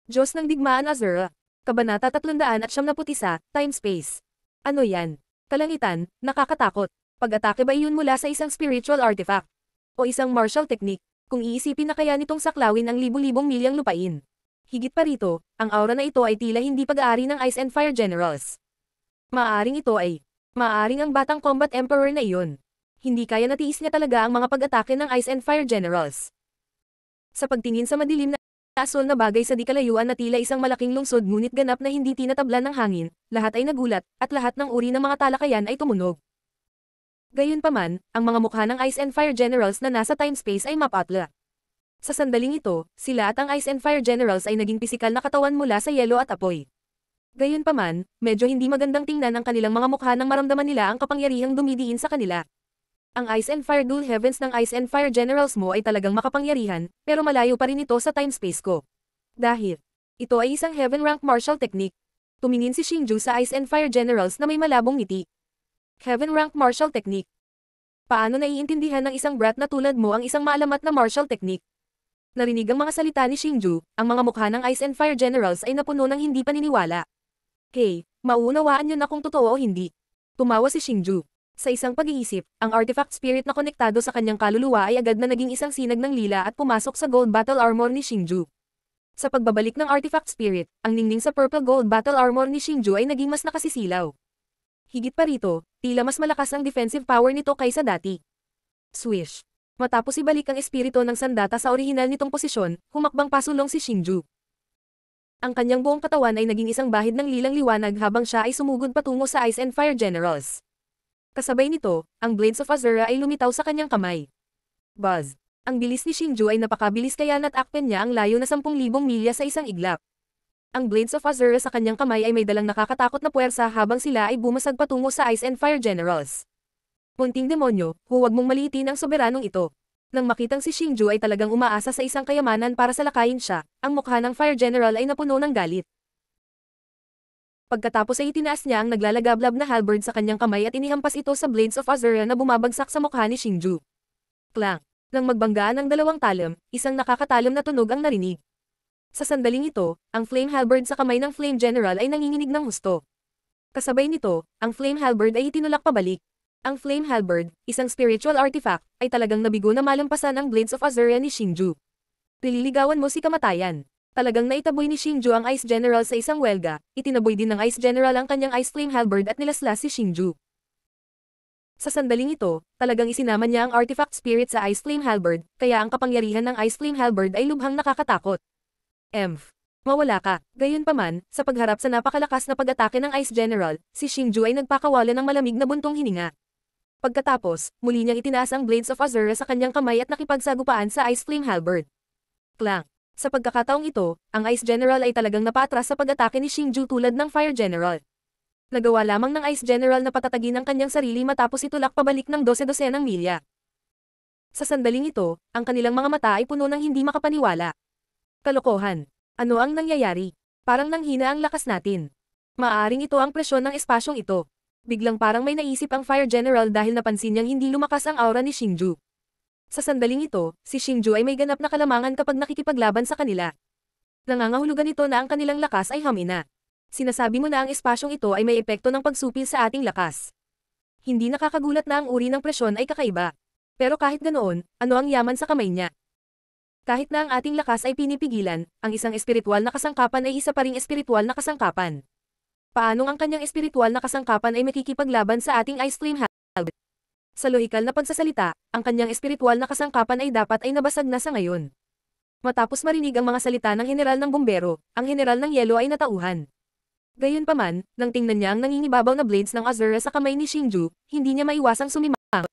Diyos ng Digmaan Azura. Kabanata 371, Time-Space. Ano yan? Kalangitan, nakakatakot. Pag-atake ba iyon mula sa isang spiritual artifact? O isang martial technique? Kung iisipin na kaya nitong saklawin ang libu-libong milyang lupain. Higit pa rito, ang aura na ito ay tila hindi pag-aari ng Ice and Fire Generals. Maaaring ang batang Combat Emperor na iyon. Hindi kaya natiis niya talaga ang mga pag-atake ng Ice and Fire Generals. Sa pagtingin sa madilim na asul na bagay sa di kalayuan na tila isang malaking lungsod ngunit ganap na hindi tinatablan ng hangin, lahat ay nagulat, at lahat ng uri ng mga talakayan ay tumunog. Gayunpaman, ang mga mukha ng Ice and Fire Generals na nasa time-space ay mapatla. Sa sandaling ito, sila at ang Ice and Fire Generals ay naging pisikal na katawan mula sa yelo at apoy. Gayunpaman, medyo hindi magandang tingnan ang kanilang mga mukha nang maramdaman nila ang kapangyarihang dumidiin sa kanila. Ang Ice and Fire Dual Heavens ng Ice and Fire Generals mo ay talagang makapangyarihan, pero malayo pa rin ito sa time-space ko. Dahil ito ay isang Heaven Rank Martial Technique. Tumingin si Xingju sa Ice and Fire Generals na may malabong ngiti. Heaven Rank Martial Technique. Paano naiintindihan ng isang brat na tulad mo ang isang maalamat na martial technique? Narinig ang mga salita ni Xingju, ang mga mukha ng Ice and Fire Generals ay napuno ng hindi paniniwala. Hey, mauunawaan niyo na kung totoo o hindi. Tumawa si Xingju. Sa isang pag-iisip, ang artifact spirit na konektado sa kanyang kaluluwa ay agad na naging isang sinag ng lila at pumasok sa gold battle armor ni Xingju. Sa pagbabalik ng artifact spirit, ang ningning sa purple gold battle armor ni Xingju ay naging mas nakasisilaw. Higit pa rito, tila mas malakas ang defensive power nito kaysa dati. Swish. Matapos ibalik ang espiritu ng sandata sa orihinal nitong posisyon, humakbang pasulong si Xingju. Ang kanyang buong katawan ay naging isang bahid ng lilang liwanag habang siya ay sumugod patungo sa Ice and Fire Generals. Kasabay nito, ang Blades of Azura ay lumitaw sa kanyang kamay. Buzz. Ang bilis ni Xingju ay napakabilis kaya natakpen niya ang layo na 10,000 milya sa isang iglap. Ang Blades of Azura sa kanyang kamay ay may dalang nakakatakot na puwersa habang sila ay bumasag patungo sa Ice and Fire Generals. Munting demonyo, huwag mong maliitin ang soberanong ito. Nang makitang si Xingju ay talagang umaasa sa isang kayamanan para salakayin siya, ang mukha ng Fire General ay napuno ng galit. Pagkatapos ay itinaas niya ang naglalagablab na halberd sa kanyang kamay at inihampas ito sa Blades of Azura na bumabagsak sa mukha ni Xingju. Clang! Nang magbanggaan ang dalawang talam, isang nakakatalam na tunog ang narinig. Sa sandaling ito, ang Flame Halberd sa kamay ng Flame General ay nanginginig ng husto. Kasabay nito, ang Flame Halberd ay itinulak pabalik. Ang Flame Halberd, isang spiritual artifact, ay talagang nabigo na malampasan ang Blades of Azura ni Xingju. Nililigawan mo si kamatayan. Talagang naitaboy ni Xingju ang Ice General sa isang welga, itinaboy din ng Ice General ang kanyang Ice Flame Halberd at nilaslas si Xingju. Sa sandaling ito, talagang isinama niya ang artifact spirit sa Ice Flame Halberd, kaya ang kapangyarihan ng Ice Flame Halberd ay lubhang nakakatakot. Mawala ka. Gayunpaman, sa pagharap sa napakalakas na pag-atake ng Ice General, si Xingju ay nagpakawala ng malamig na buntong hininga. Pagkatapos, muli niyang itinaas ang Blades of Azura sa kanyang kamay at nakipagsagupaan sa Ice Flame Halberd. Clang! Sa pagkakataong ito, ang Ice General ay talagang napaatras sa pag-atake ni Xingju tulad ng Fire General. Nagawa lamang ng Ice General na patatagin ang kanyang sarili matapos itulak pabalik ng 12-12 milya. Sa sandaling ito, ang kanilang mga mata ay puno ng hindi makapaniwala. Kalokohan. Ano ang nangyayari? Parang nanghina ang lakas natin. Maaaring ito ang presyon ng espasyong ito. Biglang parang may naisip ang Fire General dahil napansin niyang hindi lumakas ang aura ni Xingju. Sa sandaling ito, si Xingju ay may ganap na kalamangan kapag nakikipaglaban sa kanila. Nangangahulugan ito na ang kanilang lakas ay hamina. Sinasabi mo na ang espasyong ito ay may epekto ng pagsupil sa ating lakas. Hindi nakakagulat na ang uri ng presyon ay kakaiba. Pero kahit ganoon, ano ang yaman sa kamay niya? Kahit na ang ating lakas ay pinipigilan, ang isang espiritual na kasangkapan ay isa pa ring espiritual na kasangkapan. Paanong ang kanyang espiritual na kasangkapan ay makikipaglaban sa ating Ice Flame Halberd? Sa lohikal na pagsasalita, ang kanyang espiritual na kasangkapan ay dapat ay nabasag na sa ngayon. Matapos marinig ang mga salita ng General ng Bumbero, ang General ng Yelo ay natauhan. Gayunpaman, nang tingnan niya ang nangingibabaw na blades ng Azura sa kamay ni Xingju, hindi niya maiwasang sumimangot.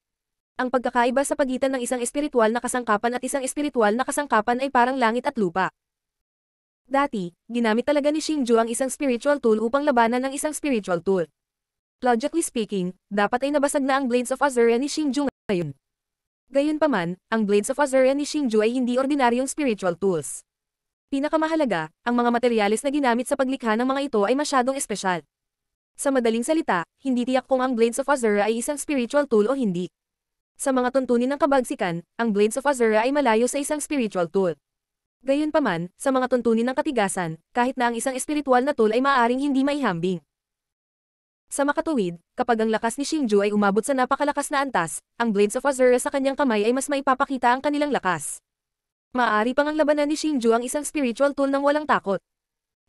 Ang pagkakaiba sa pagitan ng isang espiritual na kasangkapan at isang espiritual na kasangkapan ay parang langit at lupa. Dati, ginamit talaga ni Xingju ang isang spiritual tool upang labanan ng isang spiritual tool. Logically speaking, dapat ay nabasag na ang Blades of Azura ni Xingju ngayon. Gayunpaman, ang Blades of Azura ni Xingju ay hindi ordinaryong spiritual tools. Pinakamahalaga, ang mga materyales na ginamit sa paglikha ng mga ito ay masyadong espesyal. Sa madaling salita, hindi tiyak kung ang Blades of Azura ay isang spiritual tool o hindi. Sa mga tuntunin ng kabagsikan, ang Blades of Azura ay malayo sa isang spiritual tool. Gayunpaman, sa mga tuntunin ng katigasan, kahit na ang isang espiritual na tool ay maaaring hindi maihambing. Sa makatuwid, kapag ang lakas ni Xingju ay umabot sa napakalakas na antas, ang Blades of Azura sa kanyang kamay ay mas maipapakita ang kanilang lakas. Maaari pang ang labanan ni Xingju ang isang spiritual tool ng walang takot.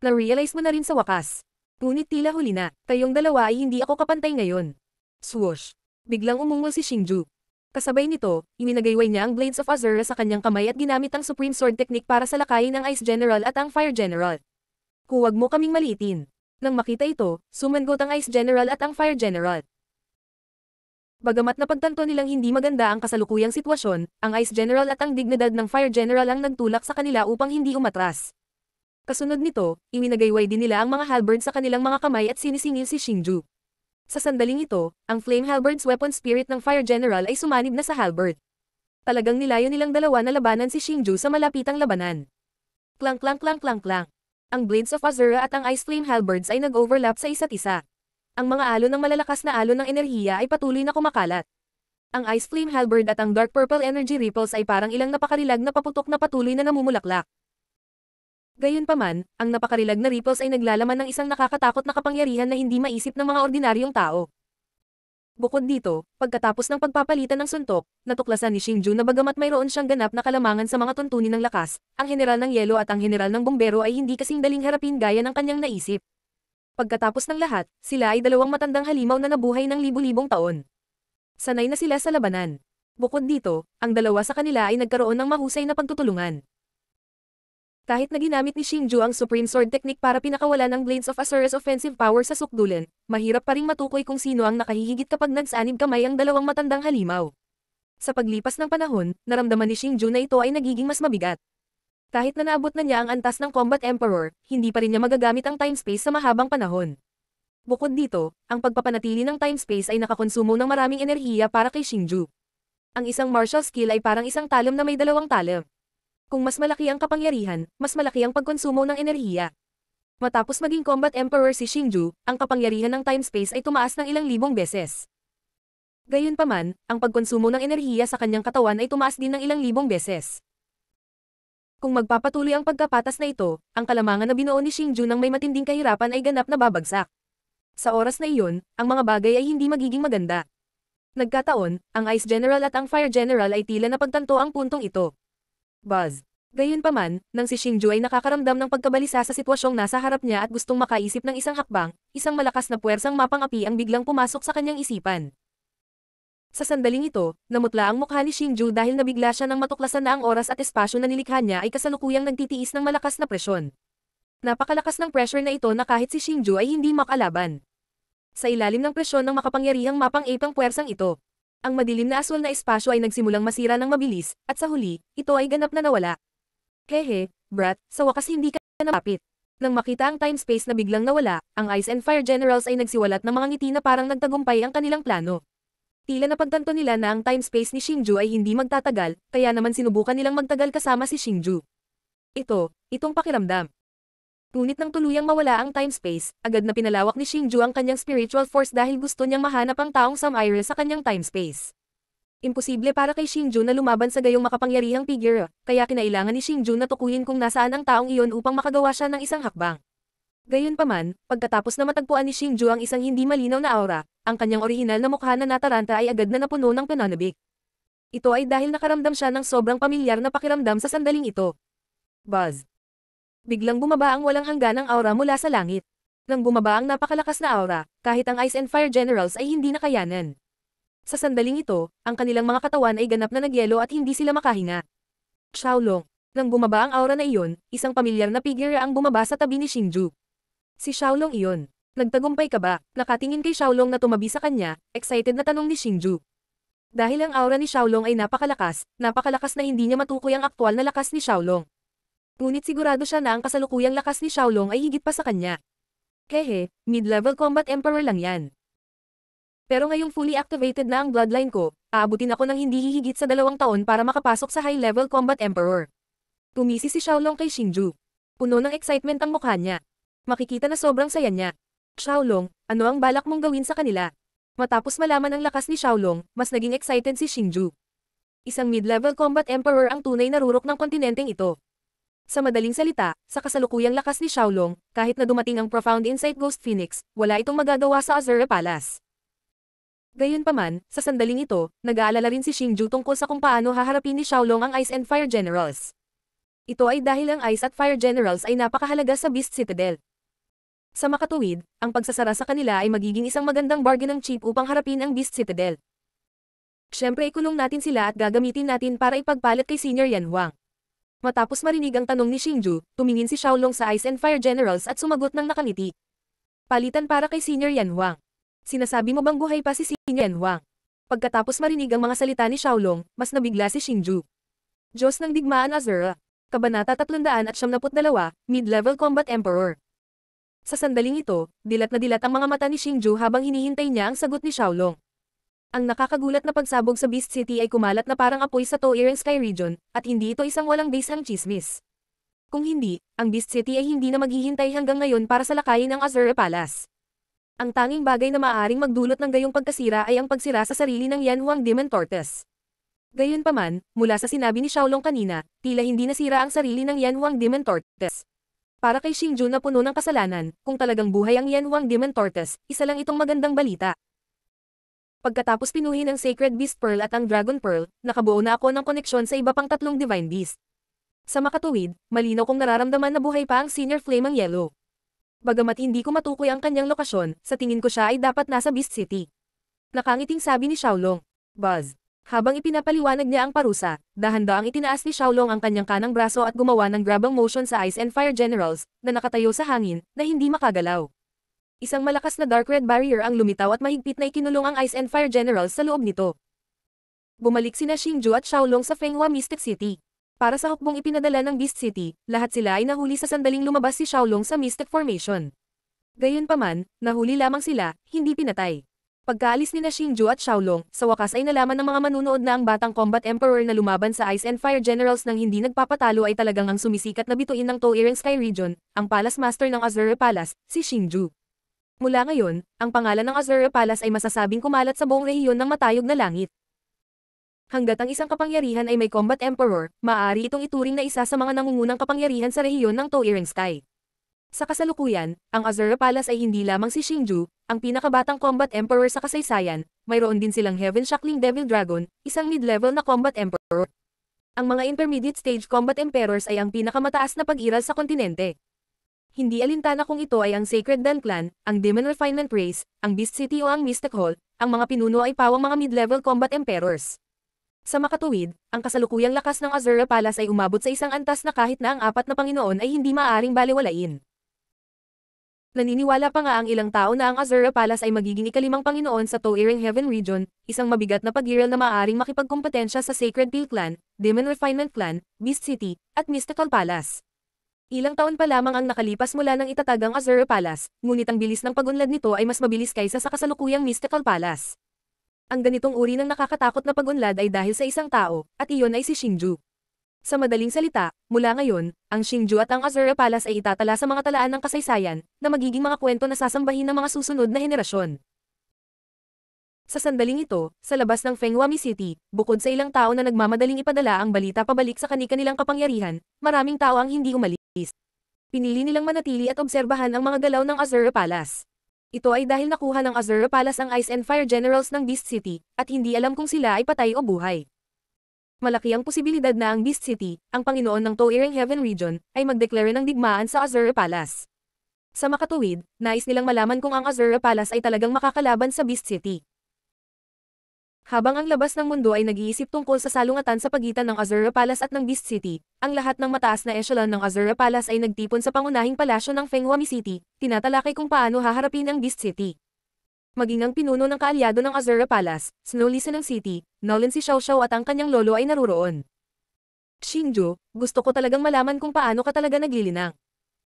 Na-realize mo na rin sa wakas. Ngunit tila huli na, kayong dalawa ay hindi ako kapantay ngayon. Swoosh! Biglang umungol si Xingju. Kasabay nito, iminagayway niya ang Blades of Azura sa kanyang kamay at ginamit ang Supreme Sword Technique para salakayin ang Ice General at ang Fire General. Huwag mo kaming maliitin. Nang makita ito, sumangot ang Ice General at ang Fire General. Bagamat napagtanto nilang hindi maganda ang kasalukuyang sitwasyon, ang Ice General at ang dignidad ng Fire General ang nagtulak sa kanila upang hindi umatras. Kasunod nito, iminagayway din nila ang mga halberd sa kanilang mga kamay at sinisingil si Xingju. Sa sandaling ito, ang Flame Halberd's weapon spirit ng Fire General ay sumanib na sa halberd. Talagang nilayo nilang dalawa na labanan si Xingju sa malapitang labanan. Clang clang clang clang clang. Ang Blades of Azura at ang Ice Flame Halberds ay nag-overlap sa isa't isa. Ang mga alon ng malalakas na alon ng enerhiya ay patuloy na kumakalat. Ang Ice Flame Halberd at ang Dark Purple Energy Ripples ay parang ilang napakarilag na paputok na patuloy na namumulaklak. Gayunpaman, ang napakarilag na ripples ay naglalaman ng isang nakakatakot na kapangyarihan na hindi maisip ng mga ordinaryong tao. Bukod dito, pagkatapos ng pagpapalitan ng suntok, natuklasan ni Xingju na bagamat mayroon siyang ganap na kalamangan sa mga tuntunin ng lakas, ang General ng Yelo at ang General ng Bombero ay hindi kasing daling harapin gaya ng kanyang naisip. Pagkatapos ng lahat, sila ay dalawang matandang halimaw na nabuhay ng libu-libong taon. Sanay na sila sa labanan. Bukod dito, ang dalawa sa kanila ay nagkaroon ng mahusay na pagtutulungan. Kahit na ginamit ni Xingju ang Supreme Sword Technique para pinakawalan ang Blades of Azura's offensive power sa sukdulan, mahirap pa ring matukoy kung sino ang nakahihigit kapag nagsanib kamay ang dalawang matandang halimaw. Sa paglipas ng panahon, naramdaman ni Xingju na ito ay nagiging mas mabigat. Kahit na naabot na niya ang antas ng Combat Emperor, hindi pa rin niya magagamit ang time-space sa mahabang panahon. Bukod dito, ang pagpapanatili ng time-space ay nakakonsumo ng maraming enerhiya para kay Xingju. Ang isang martial skill ay parang isang talam na may dalawang talam. Kung mas malaki ang kapangyarihan, mas malaki ang pagkonsumo ng enerhiya. Matapos maging Combat Emperor si Xingju, ang kapangyarihan ng time-space ay tumaas ng ilang libong beses. Gayunpaman, ang pagkonsumo ng enerhiya sa kanyang katawan ay tumaas din ng ilang libong beses. Kung magpapatuloy ang pagkapatas na ito, ang kalamangan na binuo ni Xingju ng may matinding kahirapan ay ganap na babagsak. Sa oras na iyon, ang mga bagay ay hindi magiging maganda. Nagkataon, ang Ice General at ang Fire General ay tila napagtanto ang puntong ito. Buzz. Gayunpaman, nang si Xingju ay nakakaramdam ng pagkabalisa sa sitwasyong nasa harap niya at gustong makaisip ng isang hakbang, isang malakas na puwersang mapang-api ang biglang pumasok sa kanyang isipan. Sa sandaling ito, namutla ang mukha ni Xingju dahil nabigla siya nang matuklasan na ang oras at espasyo na nilikha niya ay kasalukuyang nagtitiis ng malakas na presyon. Napakalakas ng pressure na ito na kahit si Xingju ay hindi makalaban. Sa ilalim ng presyon ng makapangyarihang mapang-apang puwersang ito, ang madilim na aswal na espasyo ay nagsimulang masira ng mabilis, at sa huli, ito ay ganap na nawala. Hehe, brat, sa wakas hindi ka napapit. Nang makita ang time-space na biglang nawala, ang Ice and Fire Generals ay nagsiwalat ng mga ngiti na parang nagtagumpay ang kanilang plano. Tila napagtanto nila na ang time-space ni Xingju ay hindi magtatagal, kaya naman sinubukan nilang magtagal kasama si Xingju. Itong pakiramdam. Ngunit nang tuluyang mawala ang time-space, agad na pinalawak ni Xingju ang kanyang spiritual force dahil gusto niyang mahanap ang taong Samaire sa kanyang time-space. Imposible para kay Xingju na lumaban sa gayong makapangyarihang figure, kaya kinailangan ni Xingju na tukuyin kung nasaan ang taong iyon upang makagawa siya ng isang hakbang. Gayunpaman, pagkatapos na matagpuan ni Xingju ang isang hindi malinaw na aura, ang kanyang orihinal na mukha na nataranta ay agad na napuno ng pananabik. Ito ay dahil nakaramdam siya ng sobrang pamilyar na pakiramdam sa sandaling ito. Buzz. Biglang bumaba ang walang hangganang aura mula sa langit. Nang bumaba ang napakalakas na aura, kahit ang Ice and Fire Generals ay hindi nakayanan. Sa sandaling ito, ang kanilang mga katawan ay ganap na nagyelo at hindi sila makahinga. Xiaolong. Nang bumaba ang aura na iyon, isang pamilyar na figure ang bumaba sa tabi ni Xingju. Si Xiaolong iyon. Nagtagumpay ka ba? Nakatingin kay Xiaolong na tumabi sa kanya, excited na tanong ni Xingju. Dahil ang aura ni Xiaolong ay napakalakas na hindi niya matukoy ang aktwal na lakas ni Xiaolong. Ngunit sigurado siya na ang kasalukuyang lakas ni Xiaolong ay higit pa sa kanya. Hehe, mid-level combat emperor lang yan. Pero ngayong fully activated na ang bloodline ko, aabutin ako ng hindi hihigit sa 2 taon para makapasok sa high-level combat emperor. Tumisi si Xiaolong kay Xingju. Puno ng excitement ang mukha niya. Makikita na sobrang saya niya. Xiaolong, ano ang balak mong gawin sa kanila? Matapos malaman ang lakas ni Xiaolong, mas naging excited si Xingju. Isang mid-level combat emperor ang tunay na rurok ng kontinenteng ito. Sa madaling salita, sa kasalukuyang lakas ni Xiaolong, kahit na dumating ang Profound Insight Ghost Phoenix, wala itong magagawa sa Azure Palace. Gayunpaman, sa sandaling ito, nag-aalala rin si Xingju tungkol sa kung paano haharapin ni Xiaolong ang Ice and Fire Generals. Ito ay dahil ang Ice at Fire Generals ay napakahalaga sa Beast Citadel. Sa makatuwid, ang pagsasara sa kanila ay magiging isang magandang bargain ng chip upang harapin ang Beast Citadel. Siyempre ikulong natin sila at gagamitin natin para ipagpalit kay Senior Yan Huang. Matapos marinig ang tanong ni Xingju, tumingin si Xiaolong sa Ice and Fire Generals at sumagot ng nakangiti. Palitan para kay Senior Yan Huang. Sinasabi mo bang buhay pa si Senior Yan Huang? Pagkatapos marinig ang mga salita ni Xiaolong, mas nabigla si Xingju. Diyos ng Digmaan Azura. Kabanata 372, Mid-Level Combat Emperor. Sa sandaling ito, dilat na dilat ang mga mata ni Xingju habang hinihintay niya ang sagot ni Xiaolong. Ang nakakagulat na pagsabog sa Beast City ay kumalat na parang apoy sa Toiran Sky Region, at hindi ito isang walang base ang chismis. Kung hindi, ang Beast City ay hindi na maghihintay hanggang ngayon para salakayin ang Azure Palace. Ang tanging bagay na maaaring magdulot ng gayong pagkasira ay ang pagsira sa sarili ng Yan Huang Demon Tortoise. Gayunpaman, mula sa sinabi ni Xiaolong kanina, tila hindi nasira ang sarili ng Yan Huang Demon Tortoise. Para kay Xingju na puno ng kasalanan, kung talagang buhay ang Yan Huang Demon Tortoise, isa lang itong magandang balita. Pagkatapos pinuhin ang Sacred Beast Pearl at ang Dragon Pearl, nakabuo na ako ng koneksyon sa iba pang tatlong Divine Beast. Sa makatuwid, malinaw kong nararamdaman na buhay pa ang Senior Flame ang Yellow. Bagamat hindi ko matukoy ang kanyang lokasyon, sa tingin ko siya ay dapat nasa Beast City. Nakangiting sabi ni Xiaolong. Buzz. Habang ipinapaliwanag niya ang parusa, dahan-daang itinaas ni Xiaolong ang kanyang kanang braso at gumawa ng grabang motion sa Ice and Fire Generals, na nakatayo sa hangin, na hindi makagalaw. Isang malakas na dark red barrier ang lumitaw at mahigpit na ikinulong ang Ice and Fire Generals sa loob nito. Bumalik sina Xingju at Xiaolong sa Fenghua Mystic City. Para sa hukbong ipinadala ng Beast City, lahat sila ay nahuli sa sandaling lumabas si Xiaolong sa Mystic Formation. Gayunpaman, nahuli lamang sila, hindi pinatay. Pagkaalis nina Xingju at Xiaolong, sa wakas ay nalaman ng mga manunood na ang batang Combat Emperor na lumaban sa Ice and Fire Generals nang hindi nagpapatalo ay talagang ang sumisikat na bituin ng Toiran Sky Region, ang Palace Master ng Azure Palace, si Xingju. Mula ngayon, ang pangalan ng Azure Palace ay masasabing kumalat sa buong rehiyon ng matayog na langit. Hanggat ang isang kapangyarihan ay may Combat Emperor, maaari itong ituring na isa sa mga nangungunang kapangyarihan sa rehiyon ng Toiran Sky. Sa kasalukuyan, ang Azure Palace ay hindi lamang si Xingju, ang pinakabatang Combat Emperor sa kasaysayan, mayroon din silang Heaven Shackling Devil Dragon, isang mid-level na Combat Emperor. Ang mga intermediate stage Combat Emperors ay ang pinakamataas na pag-iral sa kontinente. Hindi alintana kung ito ay ang Sacred Dan Clan, ang Demon Refinement Race, ang Beast City o ang Mystic Hall, ang mga pinuno ay pawang mga mid-level Combat Emperors. Sa makatuwid, ang kasalukuyang lakas ng Azure Palace ay umabot sa isang antas na kahit na ang apat na Panginoon ay hindi maaaring balewalain. Naniniwala pa nga ang ilang tao na ang Azure Palace ay magiging ikalimang Panginoon sa Toiran Heaven Region, isang mabigat na pag-iral na maaaring makipagkompetensya sa Sacred Peel Clan, Demon Refinement Clan, Beast City, at Mystical Palace. Ilang taon pa lamang ang nakalipas mula ng itatag ang Azure Palace, ngunit ang bilis ng pag-unlad nito ay mas mabilis kaysa sa kasalukuyang Mystical Palace. Ang ganitong uri ng nakakatakot na pag-unlad ay dahil sa isang tao, at iyon ay si Xingju. Sa madaling salita, mula ngayon, ang Xingju at ang Azure Palace ay itatala sa mga talaan ng kasaysayan, na magiging mga kwento na sasambahin ng mga susunod na henerasyon. Sa sandaling ito, sa labas ng Fenghua City, bukod sa ilang tao na nagmamadaling ipadala ang balita pabalik sa kani-kanilang kapangyarihan, maraming tao ang hindi umalis. Pinili nilang manatili at obserbahan ang mga galaw ng Azure Palace. Ito ay dahil nakuha ng Azure Palace ang Ice and Fire Generals ng Beast City, at hindi alam kung sila ay patay o buhay. Malaki ang posibilidad na ang Beast City, ang Panginoon ng Toiran Heaven Region, ay magdeklare ng digmaan sa Azure Palace. Sa makatuwid, nais nilang malaman kung ang Azure Palace ay talagang makakalaban sa Beast City. Habang ang labas ng mundo ay nag-iisip tungkol sa salungatan sa pagitan ng Azure Palace at ng Beast City, ang lahat ng mataas na echelon ng Azure Palace ay nagtipon sa pangunahing palasyo ng Fenghua City, tinatalakay kung paano haharapin ang Beast City. Maging ang pinuno ng kaalyado ng Azure Palace, Snow Lisa ng City, Nolan si Xiao Xiao at ang kanyang lolo ay naruroon. Xingju, gusto ko talagang malaman kung paano ka talaga naglilinang.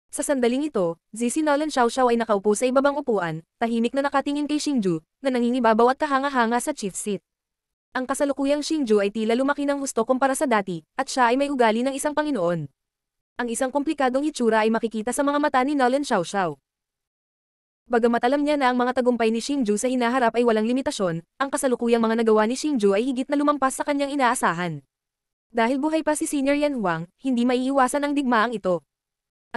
Sa sandaling ito, si Nolan Xiao Xiao ay nakaupo sa ibabang upuan, tahimik na nakatingin kay Xingju, na nangingibabaw at kahanga-hanga sa chief seat. Ang kasalukuyang Xingju ay tila lumaki ng husto kumpara sa dati, at siya ay may ugali ng isang Panginoon. Ang isang komplikadong hitsura ay makikita sa mga mata ni Nolan Xiao Xiao. Bagamat alam niya na ang mga tagumpay ni Xingju sa hinaharap ay walang limitasyon, ang kasalukuyang mga nagawa ni Xingju ay higit na lumampas sa kanyang inaasahan. Dahil buhay pa si Senior Yan Huang, hindi maiiwasan ang digmaang ito.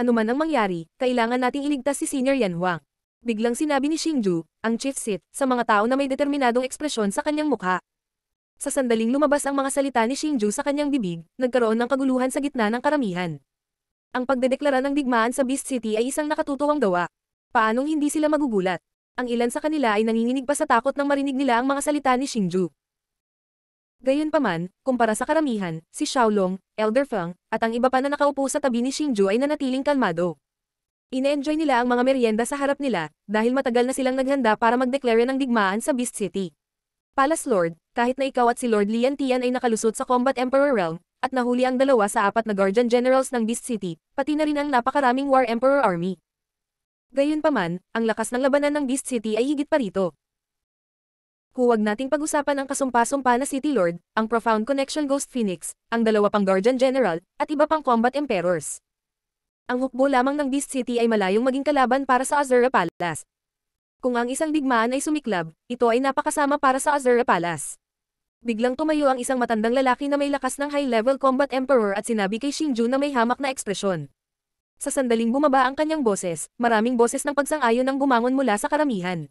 Ano man ang mangyari, kailangan nating iligtas si Senior Yan Huang. Biglang sinabi ni Xingju, ang Chief Sith, sa mga tao na may determinadong ekspresyon sa kanyang mukha. Sa sandaling lumabas ang mga salita ni Xingju sa kanyang bibig, nagkaroon ng kaguluhan sa gitna ng karamihan. Ang pagdedeklara ng digmaan sa Beast City ay isang nakatutuwang gawa. Paanong hindi sila magugulat? Ang ilan sa kanila ay nanginginig pa sa takot nang marinig nila ang mga salita ni Xingju. Gayunpaman, kumpara sa karamihan, si Xiaolong, Elder Feng, at ang iba pa na nakaupo sa tabi ni Xingju ay nanatiling kalmado. Ine-enjoy nila ang mga merienda sa harap nila, dahil matagal na silang naghanda para magdeklara ng digmaan sa Beast City. Palace Lord, kahit na ikaw at si Lord Lian Tian ay nakalusot sa Combat Emperor Realm, at nahuli ang 2 sa 4 na Guardian Generals ng Beast City, pati na rin ang napakaraming War Emperor Army. Gayunpaman, ang lakas ng labanan ng Beast City ay higit pa rito. Huwag nating pag-usapan ang kasumpa-sumpa na City Lord, ang Profound Connection Ghost Phoenix, ang 2 pang Guardian General, at iba pang Combat Emperors. Ang hukbo lamang ng Beast City ay malayong maging kalaban para sa Azura Palace. Kung ang isang digmaan ay sumiklab, ito ay napakasama para sa Azura Palace. Biglang tumayo ang isang matandang lalaki na may lakas ng high-level Combat Emperor at sinabi kay Xingju na may hamak na ekspresyon. Sa sandaling bumaba ang kanyang boses, maraming boses ng pagsang-ayon ang bumangon mula sa karamihan.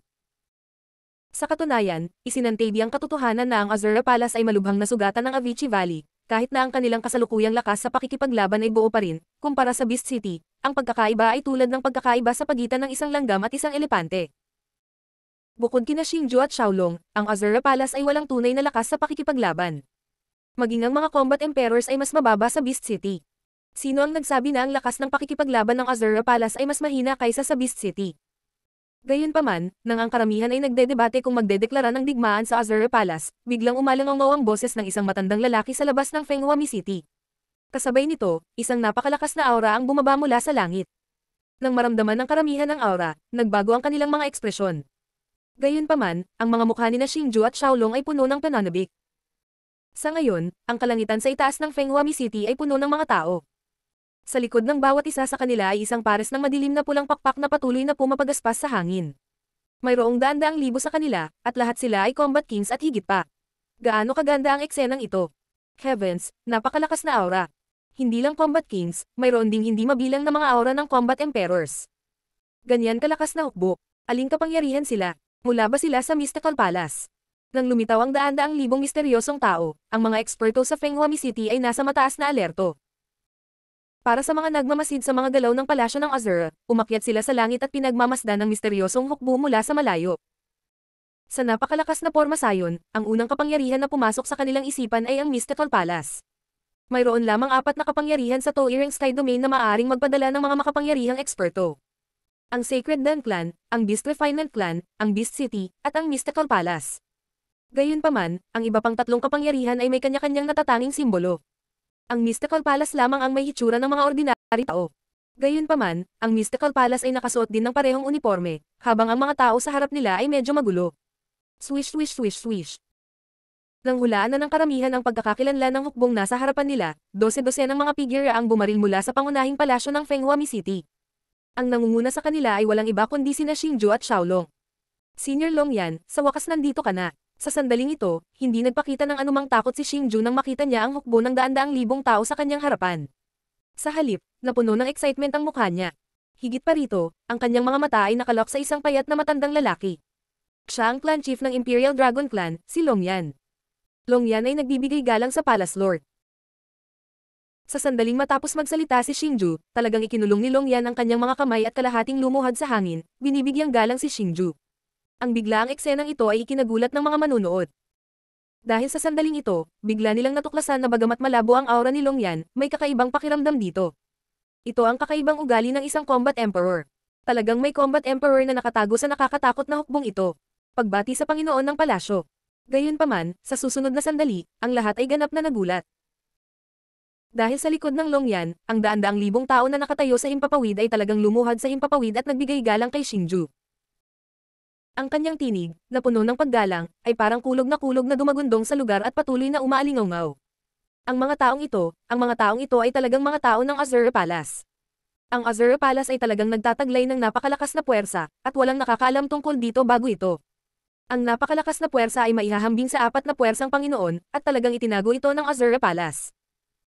Sa katunayan, isinantabi ang katotohanan na ang Azura Palace ay malubhang nasugatan ng Avicii Valley, kahit na ang kanilang kasalukuyang lakas sa pakikipaglaban ay buo pa rin, kumpara sa Beast City, ang pagkakaiba ay tulad ng pagkakaiba sa pagitan ng isang langgam at isang elepante. Bukod kina Xingju at Xiaolong, ang Azura Palace ay walang tunay na lakas sa pakikipaglaban. Maging ang mga Combat Emperors ay mas mababa sa Beast City. Sino ang nagsabi na ang lakas ng pakikipaglaban ng Azura Palace ay mas mahina kaysa sa Beast City? Gayunpaman, nang ang karamihan ay nagdedebate kung magdedeklara ng digmaan sa Azura Palace, biglang umalangaw ang boses ng isang matandang lalaki sa labas ng Fenghuami City. Kasabay nito, isang napakalakas na aura ang bumaba mula sa langit. Nang maramdaman ng karamihan ang aura, nagbago ang kanilang mga ekspresyon. Gayunpaman, ang mga mukha ni Xingju at Xiaolong ay puno ng pananabik. Sa ngayon, ang kalangitan sa itaas ng Fenghuami City ay puno ng mga tao. Sa likod ng bawat isa sa kanila ay isang pares ng madilim na pulang pakpak na patuloy na pumapagaspas sa hangin. Mayroong daan-daang libo sa kanila, at lahat sila ay Combat Kings at higit pa. Gaano kaganda ang eksenang ito? Heavens, napakalakas na aura. Hindi lang Combat Kings, mayroon ding hindi mabilang na mga aura ng Combat Emperors. Ganyan kalakas na hukbo. Aling kapangyarihan sila? Mula ba sila sa Mystical Palace? Nang lumitaw ang daan-daang libong misteryosong tao, ang mga eksperto sa Fenghuami City ay nasa mataas na alerto. Para sa mga nagmamasid sa mga galaw ng palasyo ng Azura, umakyat sila sa langit at pinagmamasdan ng misteryosong hukbo mula sa malayo. Sa napakalakas na porma sayon, ang unang kapangyarihan na pumasok sa kanilang isipan ay ang Mystical Palace. Mayroon lamang 4 na kapangyarihan sa Toiring Sky Domain na maaaring magpadala ng mga makapangyarihang eksperto. Ang Sacred Dan Clan, ang Beast Refinement Clan, ang Beast City, at ang Mystical Palace. Gayunpaman, ang iba pang 3 kapangyarihan ay may kanya-kanyang natatanging simbolo. Ang Mystical Palace lamang ang may hitsura ng mga ordinary tao. Gayunpaman, ang Mystical Palace ay nakasuot din ng parehong uniforme, habang ang mga tao sa harap nila ay medyo magulo. Swish swish swish swish. Nang hulaan na ng karamihan ang pagkakakilanlan ng hukbong nasa harapan nila, 12-12 ng mga figure ang bumaril mula sa pangunahing palasyo ng Fenghuami City. Ang nangunguna sa kanila ay walang iba kundi sina Xingju at Xiaolong. Senior Long Yan, sa wakas nandito ka na. Sa sandaling ito, hindi nagpakita ng anumang takot si Xingju nang makita niya ang hukbo ng daan-daang libong tao sa kanyang harapan. Sa halip, napuno ng excitement ang mukha niya. Higit pa rito, ang kanyang mga mata ay nakalok sa isang payat na matandang lalaki. Siya ang clan chief ng Imperial Dragon Clan, si Long Yan. Long Yan ay nagbibigay galang sa Palace Lord. Sa sandaling matapos magsalita si Xingju, talagang ikinulong ni Long Yan ang kanyang mga kamay at kalahating lumuhad sa hangin, binibigyang galang si Xingju. Ang biglaang eksenang ito ay ikinagulat ng mga manunood. Dahil sa sandaling ito, bigla nilang natuklasan na bagamat malabo ang aura ni Long Yan, may kakaibang pakiramdam dito. Ito ang kakaibang ugali ng isang Combat Emperor. Talagang may Combat Emperor na nakatago sa nakakatakot na hukbong ito. Pagbati sa Panginoon ng palasyo. Gayunpaman, sa susunod na sandali, ang lahat ay ganap na nagulat. Dahil sa likod ng Long Yan, ang daan-daang libong tao na nakatayo sa himpapawid ay talagang lumuhad sa himpapawid at nagbigay galang kay Xingju. Ang kanyang tinig, na puno ng paggalang, ay parang kulog na dumagundong sa lugar at patuloy na umaalingaw-ngaw. Ang mga taong ito ay talagang mga tao ng Azura Palace. Ang Azura Palace ay talagang nagtataglay ng napakalakas na puwersa, at walang nakakaalam tungkol dito bago ito. Ang napakalakas na puwersa ay maihahambing sa 4 na puwersang Panginoon, at talagang itinago ito ng Azura Palace.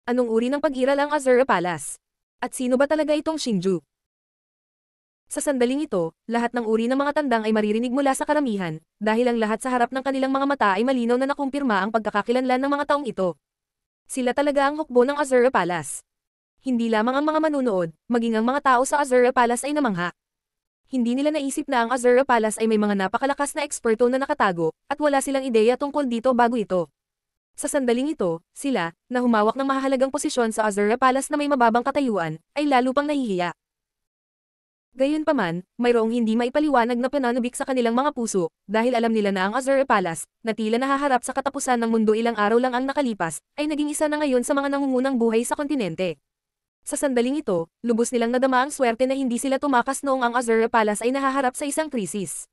Anong uri ng pag-iral ang Azura Palace? At sino ba talaga itong Xingju? Sa sandaling ito, lahat ng uri ng mga tandang ay maririnig mula sa karamihan, dahil ang lahat sa harap ng kanilang mga mata ay malinaw na nakumpirma ang pagkakakilanlan ng mga taong ito. Sila talaga ang hukbo ng Azura Palace. Hindi lamang ang mga manunood, maging ang mga tao sa Azura Palace ay namangha. Hindi nila naisip na ang Azura Palace ay may mga napakalakas na eksperto na nakatago, at wala silang ideya tungkol dito bago ito. Sa sandaling ito, sila, na humawak ng mahahalagang posisyon sa Azura Palace na may mababang katayuan, ay lalo pang nahihiya. Gayunpaman, mayroong hindi maipaliwanag na pananabik sa kanilang mga puso, dahil alam nila na ang Azura Palace, na tila nahaharap sa katapusan ng mundo ilang araw lang ang nakalipas, ay naging isa na ngayon sa mga nangungunang buhay sa kontinente. Sa sandaling ito, lubos nilang nadama ang swerte na hindi sila tumakas noong ang Azura Palace ay nahaharap sa isang krisis.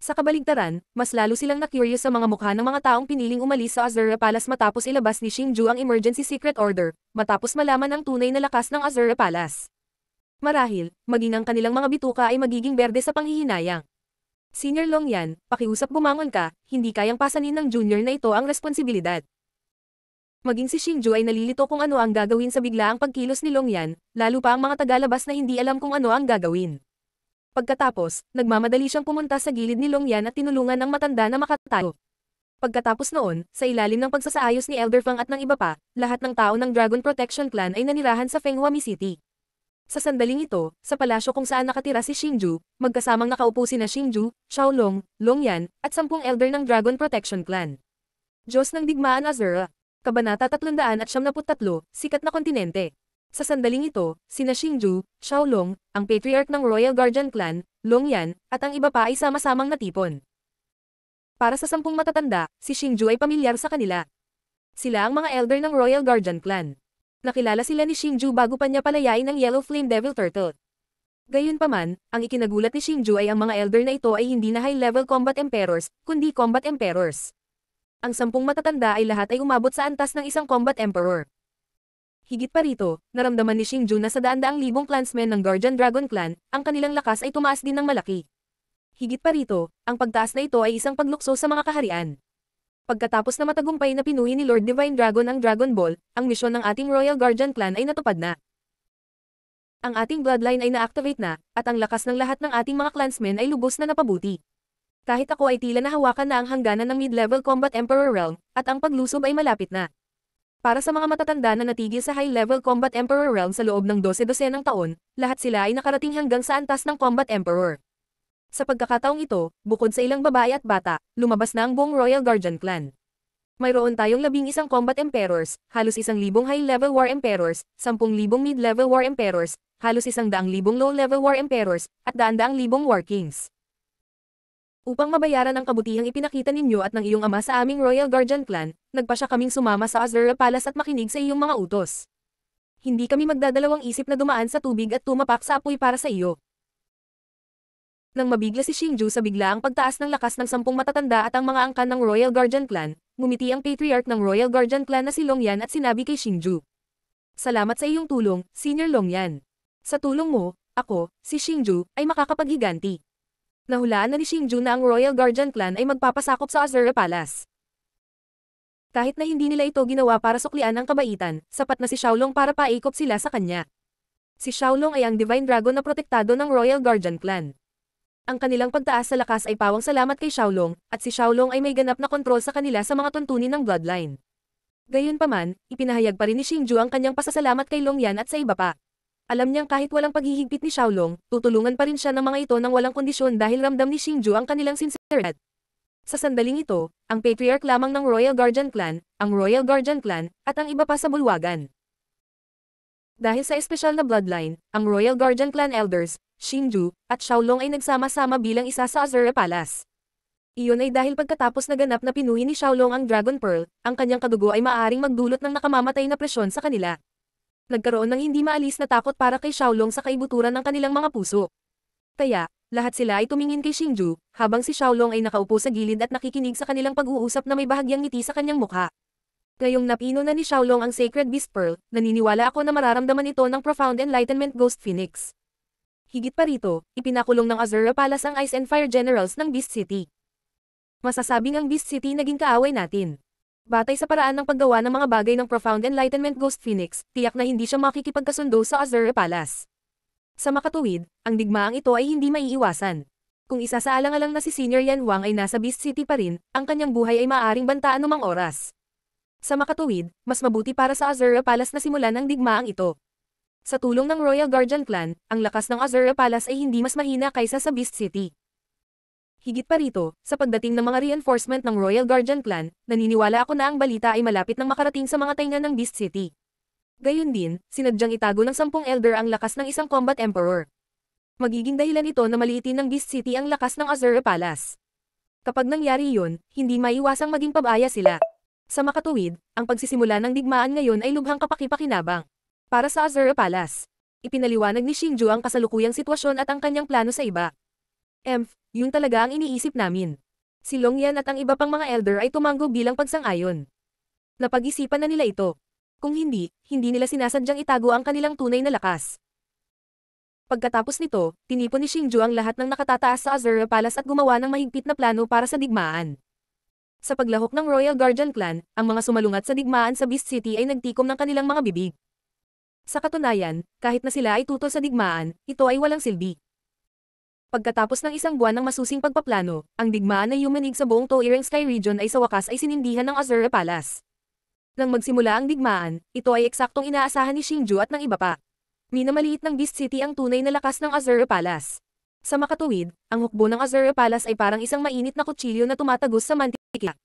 Sa kabaligtaran, mas lalo silang na-curious sa mga mukha ng mga taong piniling umalis sa Azura Palace matapos ilabas ni Xingju ang Emergency Secret Order, matapos malaman ang tunay na lakas ng Azura Palace. Marahil, maging ang kanilang mga bituka ay magiging berde sa panghihinayang. Senior Longyan, pakiusap bumangon ka, hindi kayang pasanin ng junior na ito ang responsibilidad. Maging si Xingju ay nalilito kung ano ang gagawin sa biglaang pagkilos ni Longyan, lalo pa ang mga tagalabas na hindi alam kung ano ang gagawin. Pagkatapos, nagmamadali siyang pumunta sa gilid ni Longyan at tinulungan ng matanda na makatayo. Pagkatapos noon, sa ilalim ng pagsasaayos ni Elder Fang at ng iba pa, lahat ng tao ng Dragon Protection Clan ay nanirahan sa Fenghuami City. Sa sandaling ito, sa palasyo kung saan nakatira si Xingju, magkasamang nakaupo sina Xingju, Xiaolong, Longyan, at 10 elder ng Dragon Protection Clan. Diyos ng Digmaan Azura. Kabanata 373, Sikat na Kontinente. Sa sandaling ito, sina Xingju, Xiaolong, ang Patriarch ng Royal Guardian Clan, Longyan, at ang iba pa ay sama-samang natipon. Para sa 10 matatanda, si Xingju ay pamilyar sa kanila. Sila ang mga elder ng Royal Guardian Clan. Nakilala sila ni Xingju bago pa niya palayain ang Yellow Flame Devil Turtle. Gayunpaman, ang ikinagulat ni Xingju ay ang mga elder na ito ay hindi na high-level combat emperors, kundi combat emperors. Ang 10 matatanda ay lahat ay umabot sa antas ng isang combat emperor. Higit pa rito, naramdaman ni Xingju na sa daan-daang libong clansmen ng Guardian Dragon Clan, ang kanilang lakas ay tumaas din ng malaki. Higit pa rito, ang pagtaas na ito ay isang paglukso sa mga kaharian. Pagkatapos na matagumpay na pinuhi ni Lord Divine Dragon ang Dragon Ball, ang misyon ng ating Royal Guardian Clan ay natupad na. Ang ating bloodline ay na-activate na, at ang lakas ng lahat ng ating mga clansmen ay lubos na napabuti. Kahit ako ay tila nahawakan na ang hangganan ng mid-level combat emperor realm, at ang paglusob ay malapit na. Para sa mga matatanda na natigil sa high-level combat emperor realm sa loob ng 12-dosenang taon, lahat sila ay nakarating hanggang sa antas ng combat emperor. Sa pagkakataong ito, bukod sa ilang babae at bata, lumabas na ang buong Royal Guardian Clan. Mayroon tayong 11 combat emperors, halos 1,000 high-level war emperors, 10,000 mid-level war emperors, halos 100,000 low-level war emperors, at daan-daang libong war kings. Upang mabayaran ang kabutihang ipinakita ninyo at ng iyong ama sa aming Royal Guardian Clan, nagpasya kaming sumama sa Azura Palace at makinig sa iyong mga utos. Hindi kami magdadalawang isip na dumaan sa tubig at tumapak sa apoy para sa iyo. Nang mabigla si Xingju sa biglaang pagtaas ng lakas ng 10 matatanda at ang mga angkan ng Royal Guardian Clan, ngumiti ang Patriarch ng Royal Guardian Clan na si Longyan at sinabi kay Xingju. Salamat sa iyong tulong, Senior Longyan. Sa tulong mo, ako, si Xingju, ay makakapaghiganti. Nahulaan na ni Xingju na ang Royal Guardian Clan ay magpapasakop sa Azura Palace. Kahit na hindi nila ito ginawa para suklian ang kabaitan, sapat na si Xiaolong para paikop sila sa kanya. Si Xiaolong ay ang Divine Dragon na protektado ng Royal Guardian Clan. Ang kanilang pagtaas sa lakas ay pawang salamat kay Xiaolong, at si Xiaolong ay may ganap na kontrol sa kanila sa mga tuntunin ng bloodline. Gayunpaman, ipinahayag pa rin ni Xingju ang kanyang pasasalamat kay Longyan at sa iba pa. Alam niyang kahit walang paghihigpit ni Xiaolong, tutulungan pa rin siya ng mga ito nang walang kondisyon dahil ramdam ni Xingju ang kanilang sinseridad. Sa sandaling ito, ang Patriarch lamang ng Royal Guardian Clan, ang Royal Guardian Clan, at ang iba pa sa bulwagan. Dahil sa espesyal na bloodline, ang Royal Guardian Clan Elders, Xingju, at Xiaolong ay nagsama-sama bilang isa sa Azura Palace. Iyon ay dahil pagkatapos na ganap na pinuhi ni Xiaolong ang Dragon Pearl, ang kanyang kadugo ay maaaring magdulot ng nakamamatay na presyon sa kanila. Nagkaroon ng hindi maalis na takot para kay Xiaolong sa kaibuturan ng kanilang mga puso. Kaya, lahat sila ay tumingin kay Xingju, habang si Xiaolong ay nakaupo sa gilid at nakikinig sa kanilang pag-uusap na may bahagyang ngiti sa kanyang mukha. Ngayong napino na ni Xiaolong ang Sacred Beast Pearl, naniniwala ako na mararamdaman ito ng profound enlightenment Ghost Phoenix. Higit pa rito, ipinakulong ng Azura Palace ang Ice and Fire Generals ng Beast City. Masasabing ang Beast City naging kaaway natin. Batay sa paraan ng paggawa ng mga bagay ng Profound Enlightenment Ghost Phoenix, tiyak na hindi siya makikipagkasundo sa Azure Palace. Sa makatuwid, ang digmaang ito ay hindi maiiwasan. Kung isasaalang-alang na si Senior Yan Wang ay nasa Beast City pa rin, ang kanyang buhay ay maaaring bantaan anumang oras. Sa makatuwid, mas mabuti para sa Azure Palace na simulan ang digmaang ito. Sa tulong ng Royal Guardian Clan, ang lakas ng Azure Palace ay hindi mas mahina kaysa sa Beast City. Higit pa rito, sa pagdating ng mga reinforcement ng Royal Guardian Clan, naniniwala ako na ang balita ay malapit nang makarating sa mga tainga ng Beast City. Gayun din, sinadyang itago ng 10 Elder ang lakas ng isang Combat Emperor. Magiging dahilan ito na maliitin ng Beast City ang lakas ng Azure Palace. Kapag nangyari yun, hindi maiwasang maging pabaya sila. Sa makatuwid, ang pagsisimula ng digmaan ngayon ay lubhang kapakipakinabang. Para sa Azure Palace, ipinaliwanag ni Xingju ang kasalukuyang sitwasyon at ang kanyang plano sa iba. Yun talaga ang iniisip namin. Si Longyan at ang iba pang mga elder ay tumango bilang pagsang-ayon. Napag-isipan na nila ito. Kung hindi nila sinasadyang itago ang kanilang tunay na lakas. Pagkatapos nito, tinipon ni Xingju ang lahat ng nakatataas sa Azure Palace at gumawa ng mahigpit na plano para sa digmaan. Sa paglahok ng Royal Guardian Clan, ang mga sumalungat sa digmaan sa Beast City ay nagtikom ng kanilang mga bibig. Sa katunayan, kahit na sila ay tutol sa digmaan, ito ay walang silbi. Pagkatapos ng isang buwan ng masusing pagpaplano, ang digmaan na yumanig sa buong Toireng Sky Region ay sa wakas ay sinindihan ng Azure Palace. Nang magsimula ang digmaan, ito ay eksaktong inaasahan ni Xingju at ng iba pa. Minamaliit ng Beast City ang tunay na lakas ng Azure Palace. Sa makatuwid, ang hukbo ng Azure Palace ay parang isang mainit na kutsilyo na tumatagos sa mantika.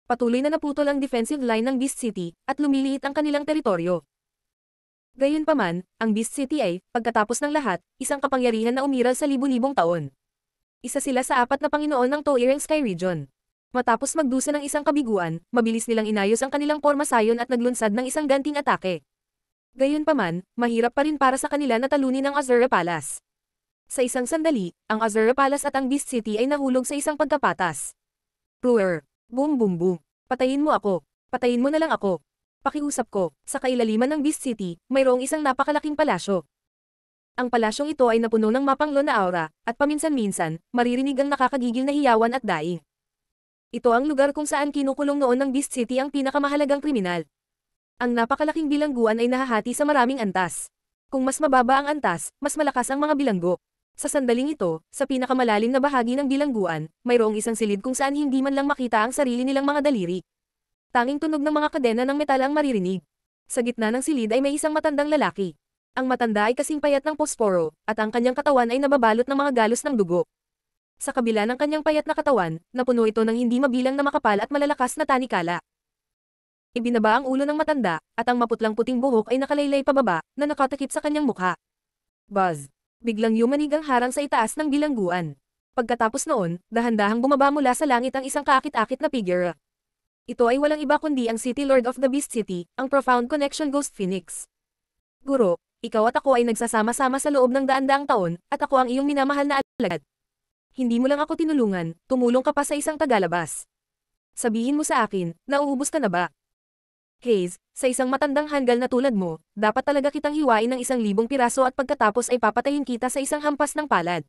Patuloy na naputol ang defensive line ng Beast City, at lumiliit ang kanilang teritoryo. Gayunpaman, ang Beast City ay, pagkatapos ng lahat, isang kapangyarihan na umiral sa libu-libong taon. Isa sila sa 4 na Panginoon ng Toireng Sky Region. Matapos magdusa ng isang kabiguan, mabilis nilang inayos ang kanilang pormasayon at naglunsad ng isang ganting atake. Gayunpaman, mahirap pa rin para sa kanila na talunin ang Azure Palace. Sa isang sandali, ang Azure Palace at ang Beast City ay nahulog sa isang pagkapatas. Roar! Boom boom boom! Patayin mo ako! Patayin mo na lang ako! Pakiusap ko, sa kailaliman ng Beast City, mayroong isang napakalaking palasyo. Ang palasyong ito ay napuno ng mapanglo na aura, at paminsan-minsan, maririnig ang nakakagigil na hiyawan at daing. Ito ang lugar kung saan kinukulong noon ng Beast City ang pinakamahalagang kriminal. Ang napakalaking bilangguan ay nahahati sa maraming antas. Kung mas mababa ang antas, mas malakas ang mga bilanggo. Sa sandaling ito, sa pinakamalalim na bahagi ng bilangguan, mayroong isang silid kung saan hindi man lang makita ang sarili nilang mga daliri. Tanging tunog ng mga kadena ng metal ang maririnig. Sa gitna ng silid ay may isang matandang lalaki. Ang matanda ay kasing payat ng posporo, at ang kanyang katawan ay nababalot ng mga galos ng dugo. Sa kabila ng kanyang payat na katawan, napuno ito ng hindi mabilang na makapal at malalakas na tanikala. Ibinaba ang ulo ng matanda, at ang maputlang puting buhok ay nakalaylay pababa, na nakatakip sa kanyang mukha. Buzz! Biglang yumanig ang harang sa itaas ng bilangguan. Pagkatapos noon, dahan-dahang bumaba mula sa langit ang isang kaakit-akit na figure. Ito ay walang iba kundi ang City Lord of the Beast City, ang Profound Connection Ghost Phoenix. Guro, ikaw at ako ay nagsasama-sama sa loob ng daan-daang taon, at ako ang iyong minamahal na alagad. Hindi mo lang ako tinulungan, tumulong ka pa sa isang tagalabas. Sabihin mo sa akin, nauubos ka na ba? Hayes, sa isang matandang hanggal na tulad mo, dapat talaga kitang hiwain ng 1,000 piraso at pagkatapos ay papatayin kita sa isang hampas ng palad.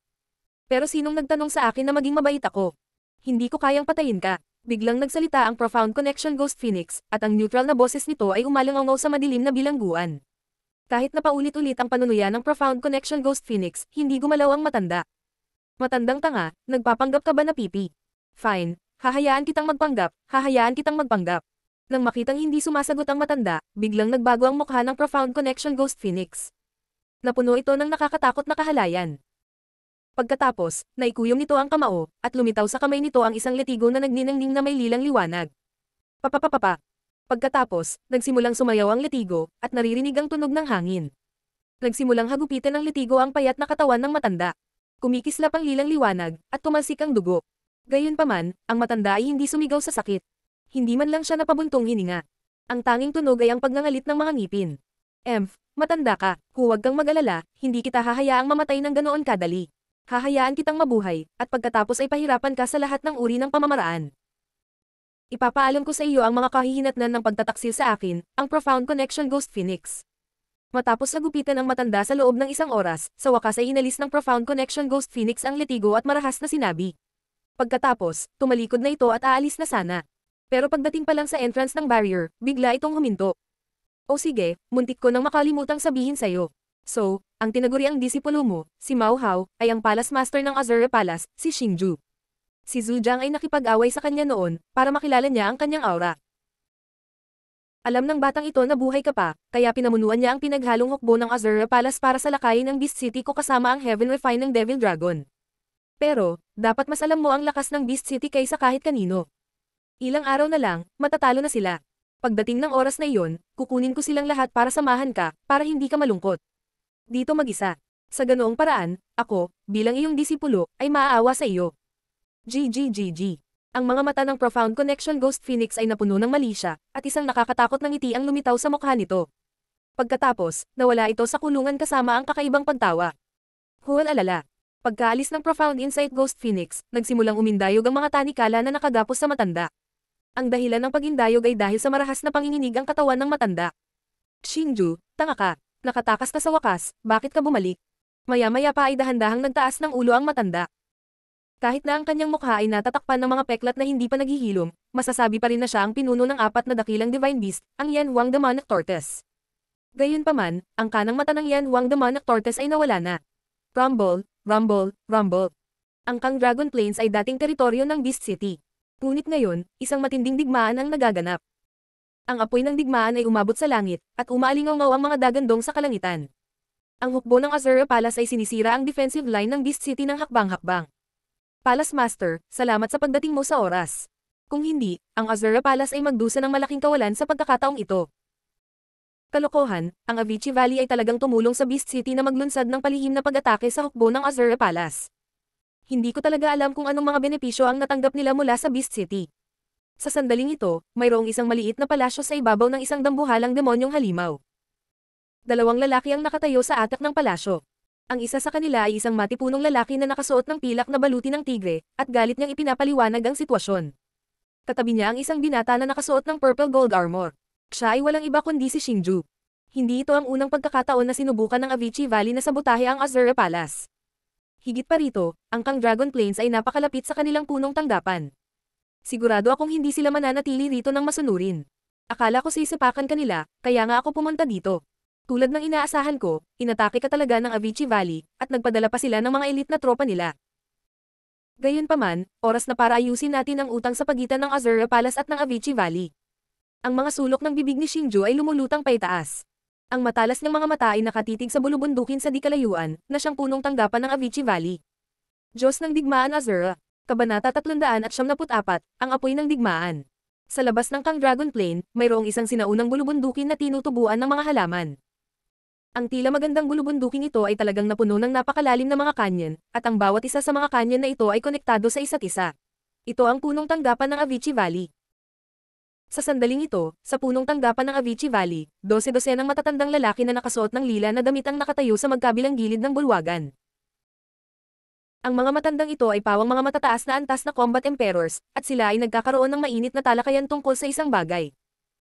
Pero sinong nagtanong sa akin na maging mabait ako? Hindi ko kayang patayin ka. Biglang nagsalita ang Profound Connection Ghost Phoenix, at ang neutral na boses nito ay umalangaw sa madilim na bilangguan. Kahit na paulit-ulit ang panunuya ng Profound Connection Ghost Phoenix, hindi gumalaw ang matanda. Matandang tanga, nagpapanggap ka ba na pipi? Fine, hahayaan kitang magpanggap. Nang makitang hindi sumasagot ang matanda, biglang nagbago ang mukha ng Profound Connection Ghost Phoenix. Napuno ito ng nakakatakot na kahalayan. Pagkatapos, naikuyom nito ang kamao, at lumitaw sa kamay nito ang isang letigo na nagniningning na may lilang liwanag. Papapapapa. Pagkatapos, nagsimulang sumayaw ang letigo, at naririnig ang tunog ng hangin. Nagsimulang hagupitan ng letigo ang payat na katawan ng matanda. Kumikislap ang lilang liwanag, at tumalsik ang dugo. Gayunpaman, ang matanda ay hindi sumigaw sa sakit. Hindi man lang siya napabuntong hininga. Ang tanging tunog ay ang pagngangalit ng mga ngipin. Matanda ka, huwag kang mag-alala, hindi kita hahayaang mamatay ng ganoon kadali. Hahayaan kitang mabuhay, at pagkatapos ay pahirapan ka sa lahat ng uri ng pamamaraan. Ipapaalam ko sa iyo ang mga kahihinatnan ng pagtataksil sa akin, ang Profound Connection Ghost Phoenix. Matapos nagupitan ang matanda sa loob ng 1 oras, sa wakas ay inalis ng Profound Connection Ghost Phoenix ang letigo at marahas na sinabi. Pagkatapos, tumalikod na ito at aalis na sana. Pero pagdating pa lang sa entrance ng barrier, bigla itong huminto. O sige, muntik ko nang makalimutang sabihin sa'yo. So, ang tinaguriang disipulo mo, si Mao Hao, ay ang Palace Master ng Azure Palace, si Xingju. Si Zhu Jiang ay nakipag-away sa kanya noon, para makilala niya ang kanyang aura. Alam ng batang ito na buhay ka pa, kaya pinamunuan niya ang pinaghalong hukbo ng Azure Palace para sa lakayin ng Beast City ko kasama ang Heaven Refine ng Devil Dragon. Pero, dapat mas alam mo ang lakas ng Beast City kaysa kahit kanino. Ilang araw na lang, matatalo na sila. Pagdating ng oras na iyon, kukunin ko silang lahat para samahan ka, para hindi ka malungkot. Dito mag-isa. Sa ganoong paraan, ako, bilang iyong disipulo, ay maaawa sa iyo. GGGG. Ang mga mata ng Profound Connection Ghost Phoenix ay napuno ng malisya, at isang nakakatakot na ngiti ang lumitaw sa mukha nito. Pagkatapos, nawala ito sa kulungan kasama ang kakaibang pagtawa. Huwal alala. Pagkaalis ng Profound Insight Ghost Phoenix, nagsimulang umindayog ang mga tanikala na nakagapos sa matanda. Ang dahilan ng pagindayog ay dahil sa marahas na panginginig ang katawan ng matanda. Xingju, tanga ka. Nakatakas ka sa wakas, bakit ka bumalik? Maya-maya pa ay dahan-dahang nagtaas ng ulo ang matanda. Kahit na ang kanyang mukha ay natatakpan ng mga peklat na hindi pa naghihilom, masasabi pa rin na siya ang pinuno ng 4 na dakilang Divine Beast, ang Yan Huang Demonic Tortoise. Gayunpaman, ang kanang mata ng Yan Huang Demonic Tortoise ay nawala na. Rumble, rumble, rumble. Ang Kang Dragon Plains ay dating teritoryo ng Beast City. Ngunit ngayon, isang matinding digmaan ang nagaganap. Ang apoy ng digmaan ay umabot sa langit, at umaalingaw-ngaw ang mga dagandong sa kalangitan. Ang hukbo ng Azure Palace ay sinisira ang defensive line ng Beast City ng hakbang-hakbang. Palace Master, salamat sa pagdating mo sa oras. Kung hindi, ang Azure Palace ay magdusa ng malaking kawalan sa pagkakataong ito. Kalokohan, ang Avicii Valley ay talagang tumulong sa Beast City na maglunsad ng palihim na pag-atake sa hukbo ng Azure Palace. Hindi ko talaga alam kung anong mga benepisyo ang natanggap nila mula sa Beast City. Sa sandaling ito, mayroong isang maliit na palasyo sa ibabaw ng isang dambuhalang demonyong halimaw. 2 lalaki ang nakatayo sa atak ng palasyo. Ang isa sa kanila ay isang matipunong lalaki na nakasuot ng pilak na baluti ng tigre, at galit niyang ipinapaliwanag ang sitwasyon. Katabi niya ang isang binata na nakasuot ng purple gold armor. Siya ay walang iba kundi si Xingju. Hindi ito ang unang pagkakataon na sinubukan ng Avicii Valley na sabotahe ang Azure Palace. Higit pa rito, ang Kang Dragon Plains ay napakalapit sa kanilang punong tanggapan. Sigurado akong hindi sila mananatili rito ng masunurin. Akala ko sisipakan kanila, kaya nga ako pumunta dito. Tulad ng inaasahan ko, inatake ka talaga ng Avicii Valley, at nagpadala pa sila ng mga elite na tropa nila. Gayunpaman, oras na para ayusin natin ang utang sa pagitan ng Azure Palace at ng Avicii Valley. Ang mga sulok ng bibig ni Xingju ay lumulutang paitaas. Ang matalas niyang mga mata ay nakatitig sa bulubundukin sa di-kalayuan, na siyang punong tanggapan ng Avicii Valley. Diyos ng Digmaan Azure. Kabanata 374, ang apoy ng digmaan. Sa labas ng Kang Dragon Plain, mayroong isang sinaunang bulubundukin na tinutubuan ng mga halaman. Ang tila magandang bulubundukin ito ay talagang napuno ng napakalalim na mga kanyon, at ang bawat isa sa mga kanyon na ito ay konektado sa isa't isa. Ito ang punong tanggapan ng Avicii Valley. Sa sandaling ito, sa punong tanggapan ng Avicii Valley, 12-12 ng matatandang lalaki na nakasuot ng lila na damit ang nakatayo sa magkabilang gilid ng bulwagan. Ang mga matandang ito ay pawang mga matataas na antas na combat emperors, at sila ay nagkakaroon ng mainit na talakayan tungkol sa isang bagay.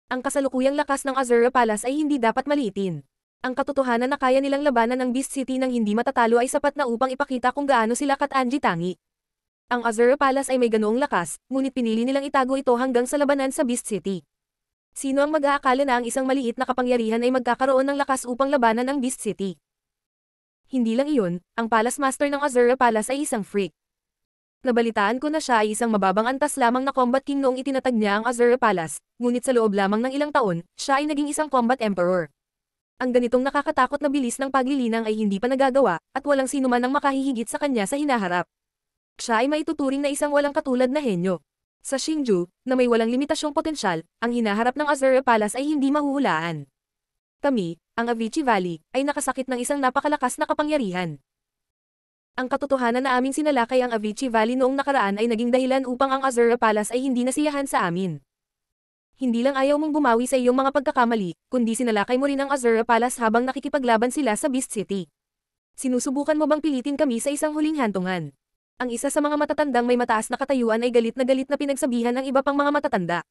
Ang kasalukuyang lakas ng Azure Palace ay hindi dapat maliitin. Ang katotohanan na kaya nilang labanan ng Beast City nang hindi matatalo ay sapat na upang ipakita kung gaano sila katangi-tangi. Ang Azure Palace ay may ganoong lakas, ngunit pinili nilang itago ito hanggang sa labanan sa Beast City. Sino ang mag-aakala na ang isang maliit na kapangyarihan ay magkakaroon ng lakas upang labanan ang Beast City? Hindi lang iyon, ang Palace Master ng Azure Palace ay isang freak. Nabalitaan ko na siya ay isang mababang antas lamang na Combat King noong itinatag niya ang Azure Palace, ngunit sa loob lamang ng ilang taon, siya ay naging isang Combat Emperor. Ang ganitong nakakatakot na bilis ng paglilinang ay hindi pa nagagawa, at walang sinuman ang makahihigit sa kanya sa hinaharap. Siya ay maituturing na isang walang katulad na henyo. Sa Xingju, na may walang limitasyong potensyal, ang hinaharap ng Azure Palace ay hindi mahuhulaan. Kami, ang Avicii Valley, ay nakasakit ng isang napakalakas na kapangyarihan. Ang katotohanan na aming sinalakay ang Avicii Valley noong nakaraan ay naging dahilan upang ang Azure Palace ay hindi nasiyahan sa amin. Hindi lang ayaw mong bumawi sa iyong mga pagkakamali, kundi sinalakay mo rin ang Azure Palace habang nakikipaglaban sila sa Beast City. Sinusubukan mo bang pilitin kami sa isang huling hantungan? Ang isa sa mga matatandang may mataas na katayuan ay galit na pinagsabihan ng iba pang mga matatanda.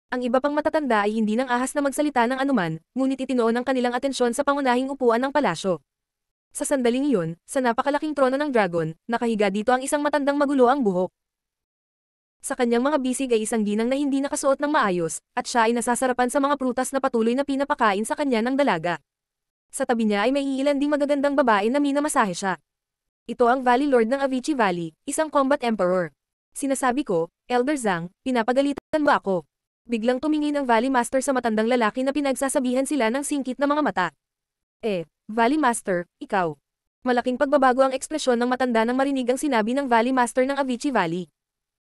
Ang iba pang matatanda ay hindi nang ahas na magsalita ng anuman, ngunit itinoon ang kanilang atensyon sa pangunahing upuan ng palasyo. Sa sandaling iyon, sa napakalaking trono ng dragon, nakahiga dito ang isang matandang magulo ang buhok. Sa kanyang mga bisig ay isang ginang na hindi nakasuot ng maayos, at siya ay nasasarapan sa mga prutas na patuloy na pinapakain sa kanya ng dalaga. Sa tabi niya ay may iilan ding magagandang babae na minamasahe siya. Ito ang Valley Lord ng Avicii Valley, isang combat emperor. Sinasabi ko, Elder Zhang, pinapagalitan mo ako. Biglang tumingin ang Valley Master sa matandang lalaki na pinagsasabihan sila ng singkit na mga mata. Valley Master, ikaw. Malaking pagbabago ang ekspresyon ng matanda nang marinig ang sinabi ng Valley Master ng Avicii Valley.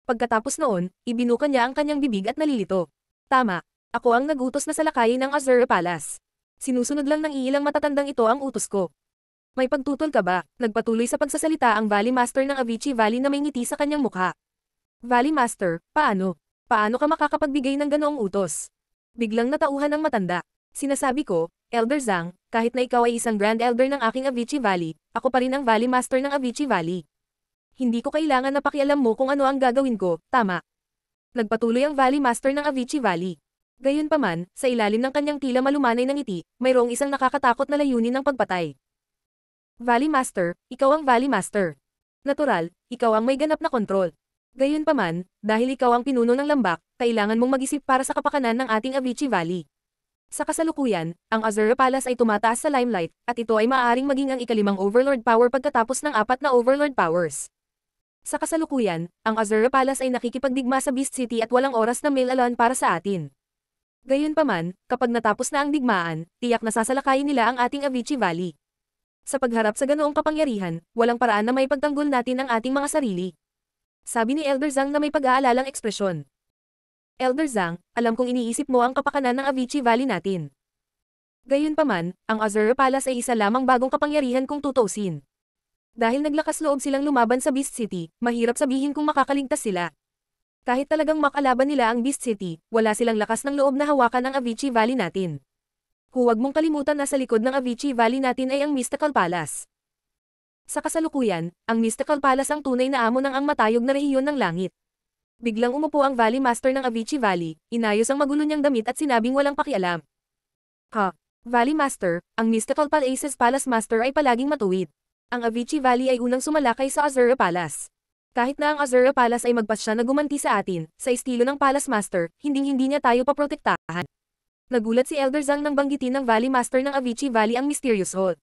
Pagkatapos noon, ibinuka niya ang kanyang bibig at nalilito. Tama, ako ang nagutos na salakayin ng Azure Palace. Sinusunod lang ng iilang matatandang ito ang utos ko. May pagtutol ka ba? Nagpatuloy sa pagsasalita ang Valley Master ng Avicii Valley na may ngiti sa kanyang mukha. Valley Master, paano? Paano ka makakapagbigay ng ganoong utos? Biglang natauhan ang matanda. Sinasabi ko, Elder Zhang, kahit na ikaw ay isang Grand Elder ng aking Avicii Valley, ako pa rin ang Valley Master ng Avicii Valley. Hindi ko kailangan na pakialam mo kung ano ang gagawin ko, tama. Nagpatuloy ang Valley Master ng Avicii Valley. Gayunpaman, sa ilalim ng kanyang tila malumanay ng ngiti, mayroong isang nakakatakot na layunin ng pagpatay. Valley Master, ikaw ang Valley Master. Natural, ikaw ang may ganap na kontrol. Gayunpaman, dahil ikaw ang pinuno ng lambak, kailangan mong mag-isip para sa kapakanan ng ating Avicii Valley. Sa kasalukuyan, ang Azure Palace ay tumataas sa limelight, at ito ay maaaring maging ang ikalimang Overlord Power pagkatapos ng 4 na Overlord Powers. Sa kasalukuyan, ang Azure Palace ay nakikipagdigma sa Beast City at walang oras na mail alone para sa atin. Gayunpaman, kapag natapos na ang digmaan, tiyak na sasalakayin nila ang ating Avicii Valley. Sa pagharap sa ganoong kapangyarihan, walang paraan na may pagtanggol natin ang ating mga sarili. Sabi ni Elder Zhang na may pag-aalalang ekspresyon. Elder Zhang, alam kong iniisip mo ang kapakanan ng Avicii Valley natin. Gayunpaman, ang Azure Palace ay isa lamang bagong kapangyarihan kung tutuusin. Dahil naglakas loob silang lumaban sa Beast City, mahirap sabihin kung makakaligtas sila. Kahit talagang makalaban nila ang Beast City, wala silang lakas ng loob na hawakan ang Avicii Valley natin. Huwag mong kalimutan na sa likod ng Avicii Valley natin ay ang Mystical Palace. Sa kasalukuyan, ang Mystical Palace ang tunay na amo ng ang matayog na rehiyon ng langit. Biglang umupo ang Valley Master ng Avicii Valley, inayos ang magulo niyang damit at sinabing walang pakialam. Valley Master, ang Mystical Palace Master ay palaging matuwid. Ang Avicii Valley ay unang sumalakay sa Azure Palace. Kahit na ang Azure Palace ay magpasya na gumanti sa atin, sa estilo ng Palace Master, hinding-hindi niya tayo paprotektahan. Nagulat si Elder Zhang nang banggitin ng Valley Master ng Avicii Valley ang Mysterious Hall.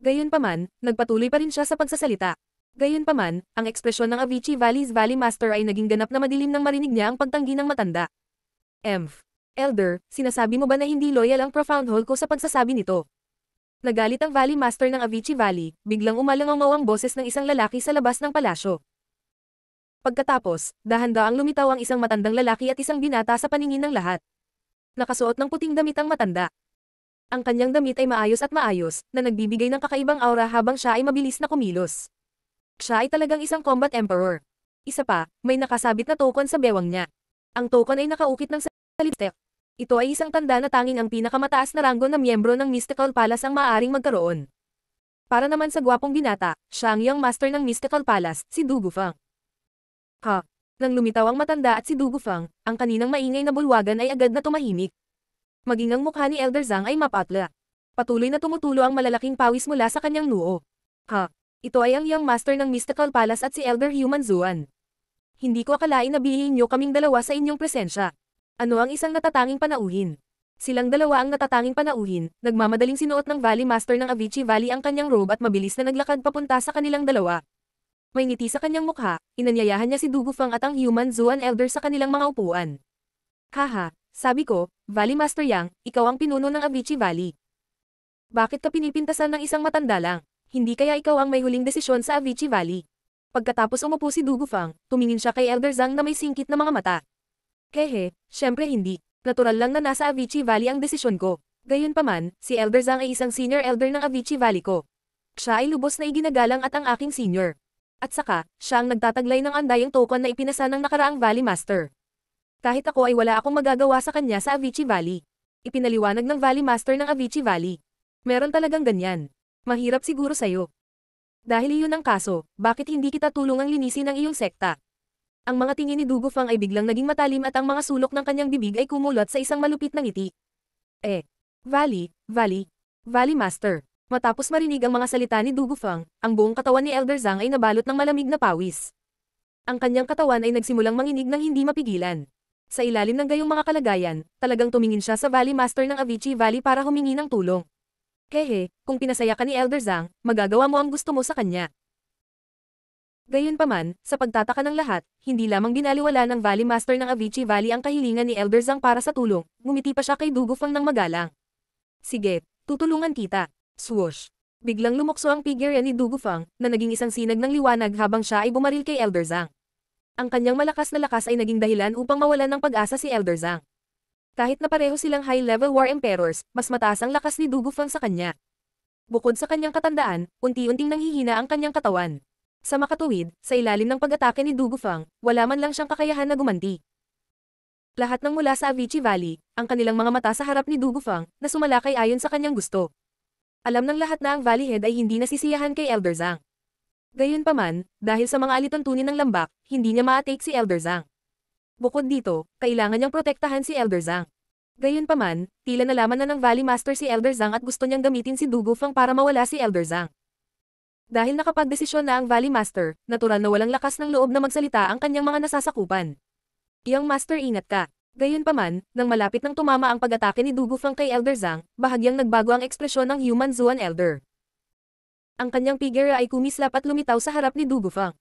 Gayunpaman, nagpatuloy pa rin siya sa pagsasalita. Gayunpaman, ang ekspresyon ng Avicii Valley's Valley Master ay naging ganap na madilim nang marinig niya ang pagtanggi ng matanda. Elder, sinasabi mo ba na hindi loyal ang Profound Hall ko sa pagsasabi nito? Nagalit ang Valley Master ng Avicii Valley, biglang umalangaw ang boses ng isang lalaki sa labas ng palasyo. Pagkatapos, dahan-daang lumitaw ang isang matandang lalaki at isang binata sa paningin ng lahat. Nakasuot ng puting damit ang matanda. Ang kanyang damit ay maayos at maayos, na nagbibigay ng kakaibang aura habang siya ay mabilis na kumilos. Siya ay talagang isang combat emperor. Isa pa, may nakasabit na token sa bewang niya. Ang token ay nakaukit ng salipstek. Ito ay isang tanda na tanging ang pinakamataas na ranggo na miyembro ng Mystical Palace ang maaaring magkaroon. Para naman sa gwapong binata, siya ang young master ng Mystical Palace, si Du Gufang. Nang lumitaw ang matanda at si Du Gufang, ang kaninang maingay na bulwagan ay agad na tumahimik. Maging ang mukha ni Elder Zhang ay mapatla. Patuloy na tumutulo ang malalaking pawis mula sa kanyang noo. Ito ay ang young master ng Mystical Palace at si Elder Human Zuan. Hindi ko akalain na bihihin niyo kaming dalawa sa inyong presensya. Ano ang isang natatanging panauhin? Silang dalawa ang natatanging panauhin, nagmamadaling sinuot ng Valley Master ng Avicii Valley ang kanyang robe at mabilis na naglakad papunta sa kanilang dalawa. May ngiti sa kanyang mukha, inanyayahan niya si Du Gufang at ang Human Zuan Elder sa kanilang mga upuan. Sabi ko, Valley Master Yang, ikaw ang pinuno ng Avicii Valley. Bakit ka pinipintasan ng isang matanda lang? Hindi kaya ikaw ang may huling desisyon sa Avicii Valley? Pagkatapos umupo si Du Gufang, tumingin siya kay Elder Zhang na may singkit na mga mata. Syempre hindi. Natural lang na nasa Avicii Valley ang desisyon ko. Gayunpaman, si Elder Zhang ay isang senior elder ng Avicii Valley ko. Siya ay lubos na iginagalang at ang aking senior. At saka, siya ang nagtataglay ng andayang token na ipinasa ng nakaraang Valley Master. Kahit ako ay wala akong magagawa sa kanya sa Avicii Valley. Ipinaliwanag ng Valley Master ng Avicii Valley. Meron talagang ganyan. Mahirap siguro sa'yo. Dahil iyon ang kaso, bakit hindi kita tulungang linisin ang iyong sekta? Ang mga tingin ni Du Gufang ay biglang naging matalim at ang mga sulok ng kanyang bibig ay kumulot sa isang malupit na ngiti. Valley Master. Matapos marinig ang mga salita ni Du Gufang, ang buong katawan ni Elder Zhang ay nabalot ng malamig na pawis. Ang kanyang katawan ay nagsimulang manginig ng hindi mapigilan. Sa ilalim ng gayong mga kalagayan, talagang tumingin siya sa Valley Master ng Avicii Valley para humingi ng tulong. Hehe, kung pinasaya ka ni Elder Zhang, magagawa mo ang gusto mo sa kanya. Gayunpaman, sa pagtataka ng lahat, hindi lamang binaliwala ng Valley Master ng Avicii Valley ang kahilingan ni Elder Zhang para sa tulong, ngumiti pa siya kay Dugufang ng magalang. Sige, tutulungan kita. Swoosh. Biglang lumukso ang figure ni Dugufang, na naging isang sinag ng liwanag habang siya ay bumaril kay Elder Zhang. Ang kanyang malakas na lakas ay naging dahilan upang mawalan ng pag-asa si Elder Zhang. Kahit na pareho silang high-level war emperors, mas mataas ang lakas ni Dugufang sa kanya. Bukod sa kanyang katandaan, unti-unting nanghihina ang kanyang katawan. Sa makatuwid, sa ilalim ng pag-atake ni Dugufang, wala man lang siyang kakayahan na gumanti. Lahat ng mula sa Avicii Valley, ang kanilang mga mata sa harap ni Dugufang, na sumalakay ayon sa kanyang gusto. Alam ng lahat na ang Valley Head ay hindi nasisiyahan kay Elder Zhang. Gayunpaman, dahil sa mga alituntunin ng lambak, hindi niya ma-take si Elder Zhang. Bukod dito, kailangan niyang protektahan si Elder Zhang. Gayunpaman, tila nalaman na ng Valley Master si Elder Zhang at gusto niyang gamitin si Dugufang para mawala si Elder Zhang. Dahil nakapagdesisyon na ang Valley Master, natural na walang lakas ng loob na magsalita ang kanyang mga nasasakupan. Iyang Master, ingat ka. Gayunpaman, nang malapit nang tumama ang pag-atake ni Dugufang kay Elder Zhang, bahagyang nagbago ang ekspresyon ng Human Zuan Elder. Ang kanyang figure ay kumislap at lumitaw sa harap ni Dugufang.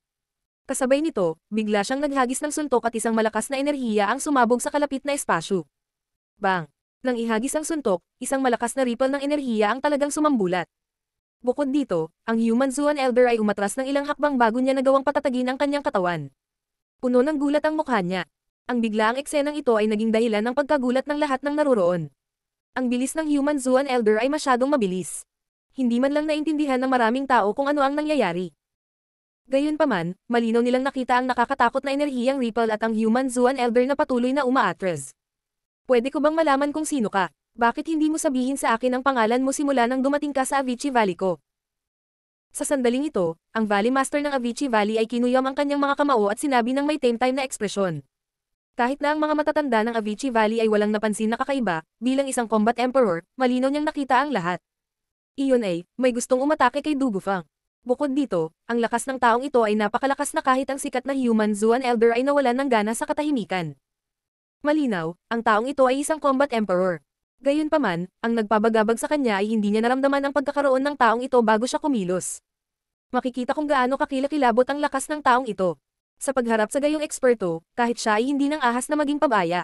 Kasabay nito, bigla siyang naghagis ng suntok at isang malakas na enerhiya ang sumabog sa kalapit na espasyo. Bang! Nang ihagis ang suntok, isang malakas na ripple ng enerhiya ang talagang sumambulat. Bukod dito, ang Human Zuan Elder ay umatras ng ilang hakbang bago niya nagawang patatagin ang kanyang katawan. Puno ng gulat ang mukha niya. Ang biglaang eksenang ito ay naging dahilan ng pagkagulat ng lahat ng naroroon. Ang bilis ng Human Zuan Elder ay masyadong mabilis. Hindi man lang naintindihan ng maraming tao kung ano ang nangyayari. Gayunpaman, malinaw nilang nakita ang nakakatakot na enerhiyang ripple at ang Human Zuan Elder na patuloy na umaatres. Pwede ko bang malaman kung sino ka? Bakit hindi mo sabihin sa akin ang pangalan mo simula nang dumating ka sa Avicii Valley ko? Sa sandaling ito, ang Valley Master ng Avicii Valley ay kinuyam ang kanyang mga kamao at sinabi ng may time-time na ekspresyon. Kahit na ang mga matatanda ng Avicii Valley ay walang napansin na kakaiba, bilang isang combat emperor, malinaw niyang nakita ang lahat. Iyon ay, may gustong umatake kay Dugufang. Bukod dito, ang lakas ng taong ito ay napakalakas na kahit ang sikat na Human Zuan Elder ay nawalan ng gana sa katahimikan. Malinaw, ang taong ito ay isang combat emperor. Gayunpaman, ang nagpabagabag sa kanya ay hindi niya naramdaman ang pagkakaroon ng taong ito bago siya kumilos. Makikita kung gaano kakilakilabot ang lakas ng taong ito. Sa pagharap sa gayong eksperto, kahit siya ay hindi nang ahas na maging pabaya.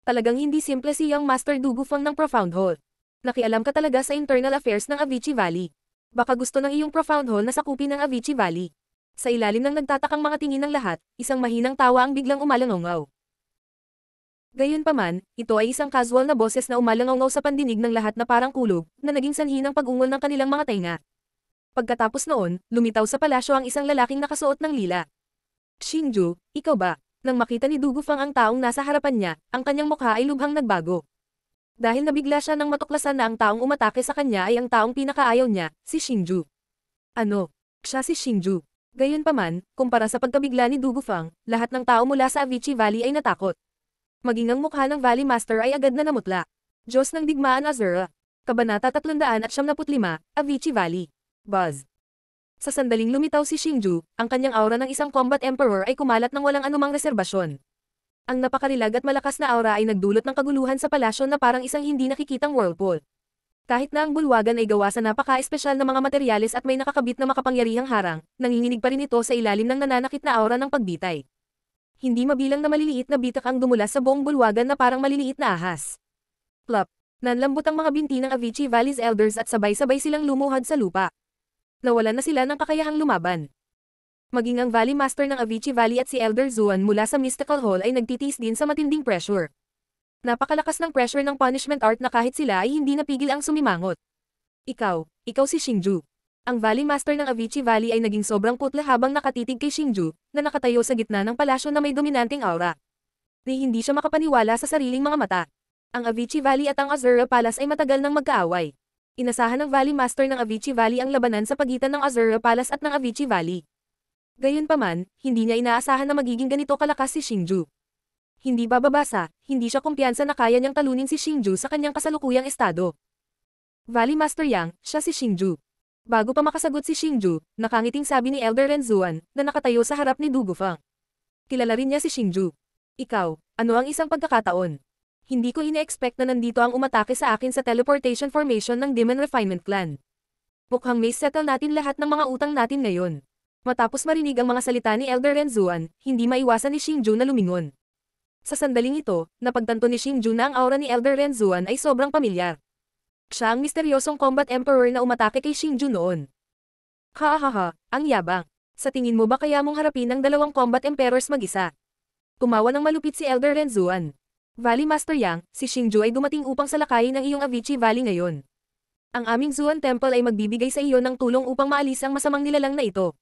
Talagang hindi simple si Young Master Dugufang ng Profound Hall. Nakialam ka talaga sa internal affairs ng Avicii Valley. Baka gusto ng iyong Profound Hall na sakupin ng Avicii Valley. Sa ilalim ng nagtatakang mga tingin ng lahat, isang mahinang tawa ang biglang umalangaw. Gayunpaman, ito ay isang casual na boses na umalangaw sa pandinig ng lahat na parang kulog, na naging sanhi ng pag-ungol ng kanilang mga tainga. Pagkatapos noon, lumitaw sa palasyo ang isang lalaking nakasuot ng lila. Xingju, ikaw ba? Nang makita ni Dugufang ang taong nasa harapan niya, ang kanyang mukha ay lubhang nagbago. Dahil nabigla siya nang matuklasan na ang taong umatake sa kanya ay ang taong pinakaayaw niya, si Xingju. Ano? Siya si Xingju. Gayunpaman, kumpara sa pagkabigla ni Dugufang, lahat ng tao mula sa Avicii Valley ay natakot. Maging ang mukha ng Valley Master ay agad na namutla. Diyos ng Digmaan Azura. Kabanata 375, Avicii Valley. Buzz. Sa sandaling lumitaw si Xingju, ang kanyang aura ng isang combat emperor ay kumalat ng walang anumang reserbasyon. Ang napakarilag at malakas na aura ay nagdulot ng kaguluhan sa palasyo na parang isang hindi nakikitang whirlpool. Kahit na ang bulwagan ay gawa sa napaka-espesyal na mga materyales at may nakakabit na makapangyarihang harang, nanginginig pa rin ito sa ilalim ng nananakit na aura ng pagbitay. Hindi mabilang na maliliit na bitak ang dumulas sa buong bulwagan na parang maliliit na ahas. Plop! Nanlambot ang mga binti ng Avicii Valley's elders at sabay-sabay silang lumuhad sa lupa. Nawalan na sila ng kakayahang lumaban. Maging ang Valley Master ng Avicii Valley at si Elder Zuan mula sa Mystical Hall ay nagtitiis din sa matinding pressure. Napakalakas ng pressure ng punishment art na kahit sila ay hindi napigil ang sumimangot. Ikaw si Xingju. Ang Valley Master ng Avicii Valley ay naging sobrang putla habang nakatitig kay Xingju, na nakatayo sa gitna ng palasyo na may dominanteng aura. Hindi siya makapaniwala sa sariling mga mata. Ang Avicii Valley at ang Azura Palace ay matagal nang magkaaway. Inasahan ng Valley Master ng Avicii Valley ang labanan sa pagitan ng Azura Palace at ng Avicii Valley. Gayunpaman, hindi niya inaasahan na magiging ganito kalakas si Xingju. Hindi bababasa, hindi siya kumpiyansa na kaya niyang talunin si Xingju sa kanyang kasalukuyang estado. Valley Master Yang, siya si Xingju. Bago pa makasagot si Xingju, nakangiting sabi ni Elder Renzuan, na nakatayo sa harap ni Dugufang. Kilala rin niya si Xingju. Ikaw, ano ang isang pagkakataon? Hindi ko ine-expect na nandito ang umatake sa akin sa teleportation formation ng Demon Refinement Clan. Mukhang may settle natin lahat ng mga utang natin ngayon. Matapos marinig ang mga salita ni Elder Renzuan, hindi maiwasan ni Xingju na lumingon. Sa sandaling ito, napagtanto ni Xingju na ang aura ni Elder Renzuan ay sobrang pamilyar. Siya ang misteryosong Combat Emperor na umatake kay Xingju noon. Hahaha, ang yabang. Sa tingin mo ba kaya mong harapin ang dalawang Combat Emperors mag-isa? Tumawa ng malupit si Elder Renzuan. Valley Master Yang, si Xingju ay dumating upang salakayin ang iyong Avicii Valley ngayon. Ang aming Zuan Temple ay magbibigay sa iyo ng tulong upang maalis ang masamang nilalang na ito.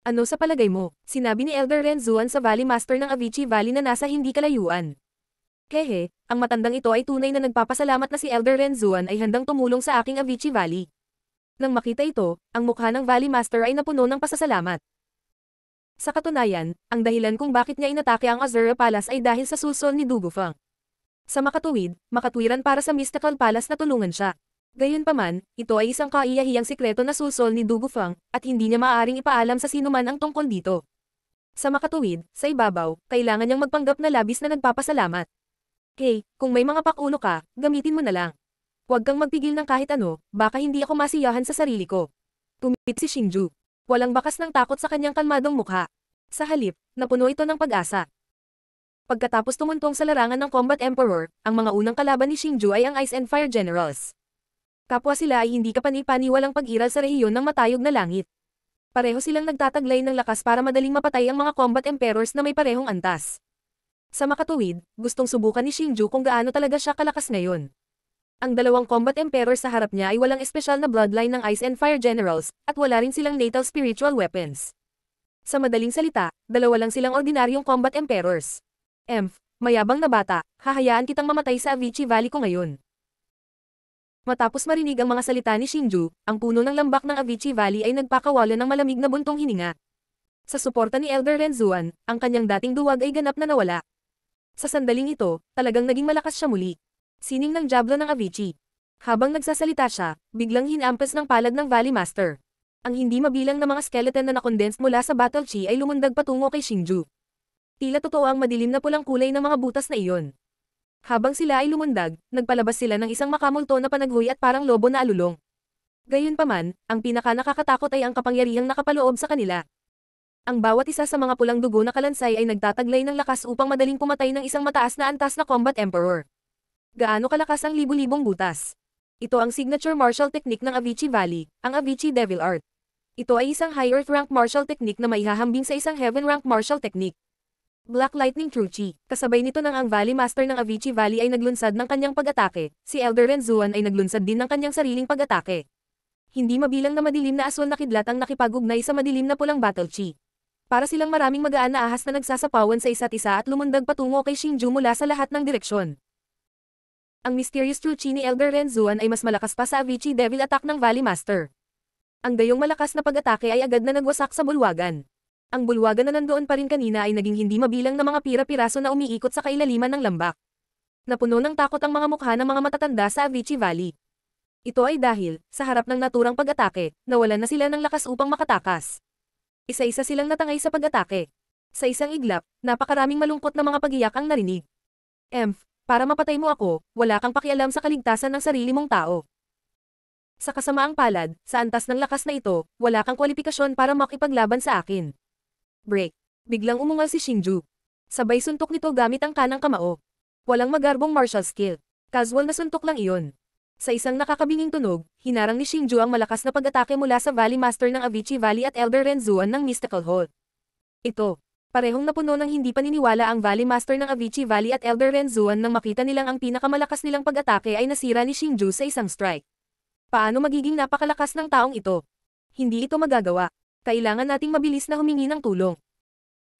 Ano sa palagay mo? Sinabi ni Elder Renzuan sa Valley Master ng Avicii Valley na nasa hindi kalayuan. Hehe, ang matandang ito ay tunay na nagpapasalamat na si Elder Renzuan ay handang tumulong sa aking Avicii Valley. Nang makita ito, ang mukha ng Valley Master ay napuno ng pasasalamat. Sa katunayan, ang dahilan kung bakit niya inatake ang Azura Palace ay dahil sa sulsol ni Dugufang. Sa makatwiran para sa Mystical Palace na tulungan siya. Gayunpaman, ito ay isang kaiyahiyang sikreto na sulsol ni Dugufang, at hindi niya maaaring ipaalam sa sinuman ang tungkol dito. Sa makatuwid, sa ibabaw, kailangan niyang magpanggap na labis na nagpapasalamat. Hey, kung may mga pakulo ka, gamitin mo na lang. Huwag kang magpigil ng kahit ano, baka hindi ako masiyahan sa sarili ko. Tumipid si Xingju. Walang bakas ng takot sa kanyang kalmadong mukha. Sa halip, napuno ito ng pag-asa. Pagkatapos tumuntong sa larangan ng Combat Emperor, ang mga unang kalaban ni Xingju ay ang Ice and Fire Generals. Kapwa sila ay hindi kapani-paniwalang pag-iral sa rehiyon ng matayog na langit. Pareho silang nagtataglay ng lakas para madaling mapatay ang mga Combat Emperors na may parehong antas. Sa makatuwid, gustong subukan ni Xingju kung gaano talaga siya kalakas ngayon. Ang dalawang Combat Emperors sa harap niya ay walang espesyal na bloodline ng Ice and Fire Generals, at wala rin silang natal spiritual weapons. Sa madaling salita, dalawa lang silang ordinaryong Combat Emperors. Mayabang na bata, hahayaan kitang mamatay sa Avicii Valley ko ngayon. Matapos marinig ang mga salita ni Xingju, ang puno ng lambak ng Avicii Valley ay nagpakawala ng malamig na buntong hininga. Sa suporta ni Elder Renzuan, ang kanyang dating duwag ay ganap na nawala. Sa sandaling ito, talagang naging malakas siya muli. Sining ng jablo ng Avicii. Habang nagsasalita siya, biglang hinampas ng palad ng Valley Master. Ang hindi mabilang na mga skeleton na nakondensed mula sa Battle Chi ay lumundag patungo kay Xingju. Tila totoo ang madilim na pulang kulay ng mga butas na iyon. Habang sila ay lumundag, nagpalabas sila ng isang makamulto na panaghoy at parang lobo na alulong. Gayunpaman, ang pinaka-nakakatakot ay ang kapangyarihang nakapaloob sa kanila. Ang bawat isa sa mga pulang dugo na kalansay ay nagtataglay ng lakas upang madaling pumatay ng isang mataas na antas na Combat Emperor. Gaano kalakas ang libu-libong butas? Ito ang signature martial technique ng Avicii Valley, ang Avicii Devil Art. Ito ay isang high earth rank martial technique na maihahambing sa isang heaven rank martial technique. Black Lightning True Chi. Kasabay nito nang ang Valley Master ng Avicii Valley ay naglunsad ng kanyang pag-atake, si Elder Renzuan ay naglunsad din ng kanyang sariling pag-atake. Hindi mabilang na madilim na aswang na kidlat ang nakipag-ugnay sa madilim na pulang Battle Chi. Para silang maraming magaan na ahas na nagsasapawan sa isa't isa at lumundag patungo kay Xingju mula sa lahat ng direksyon. Ang mysterious True Chi ni Elder Renzuan ay mas malakas pa sa Avicii Devil Attack ng Valley Master. Ang gayong malakas na pag-atake ay agad na nagwasak sa bulwagan. Ang bulwagan na nandoon pa rin kanina ay naging hindi mabilang na mga pira-piraso na umiikot sa kailaliman ng lambak. Napuno ng takot ang mga mukha ng mga matatanda sa Avicii Valley. Ito ay dahil, sa harap ng naturang pag-atake, nawalan na sila ng lakas upang makatakas. Isa-isa silang natangay sa pag-atake. Sa isang iglap, napakaraming malungkot na mga pagiyak ang narinig. Para mapatay mo ako, wala kang pakialam sa kaligtasan ng sarili mong tao. Sa kasamaang palad, sa antas ng lakas na ito, wala kang kwalifikasyon para makipaglaban sa akin. Break. Biglang umungal si Xingju. Sabay suntok nito gamit ang kanang kamao. Walang magarbong martial skill. Casual na suntok lang iyon. Sa isang nakakabinging tunog, hinarang ni Xingju ang malakas na pag-atake mula sa Valley Master ng Avicii Valley at Elder Renzuan ng Mystical Hall. Ito. Parehong napuno ng hindi paniniwala ang Valley Master ng Avicii Valley at Elder Renzuan nang makita nilang ang pinakamalakas nilang pag-atake ay nasira ni Xingju sa isang strike. Paano magiging napakalakas ng taong ito? Hindi ito magagawa. Kailangan nating mabilis na humingi ng tulong.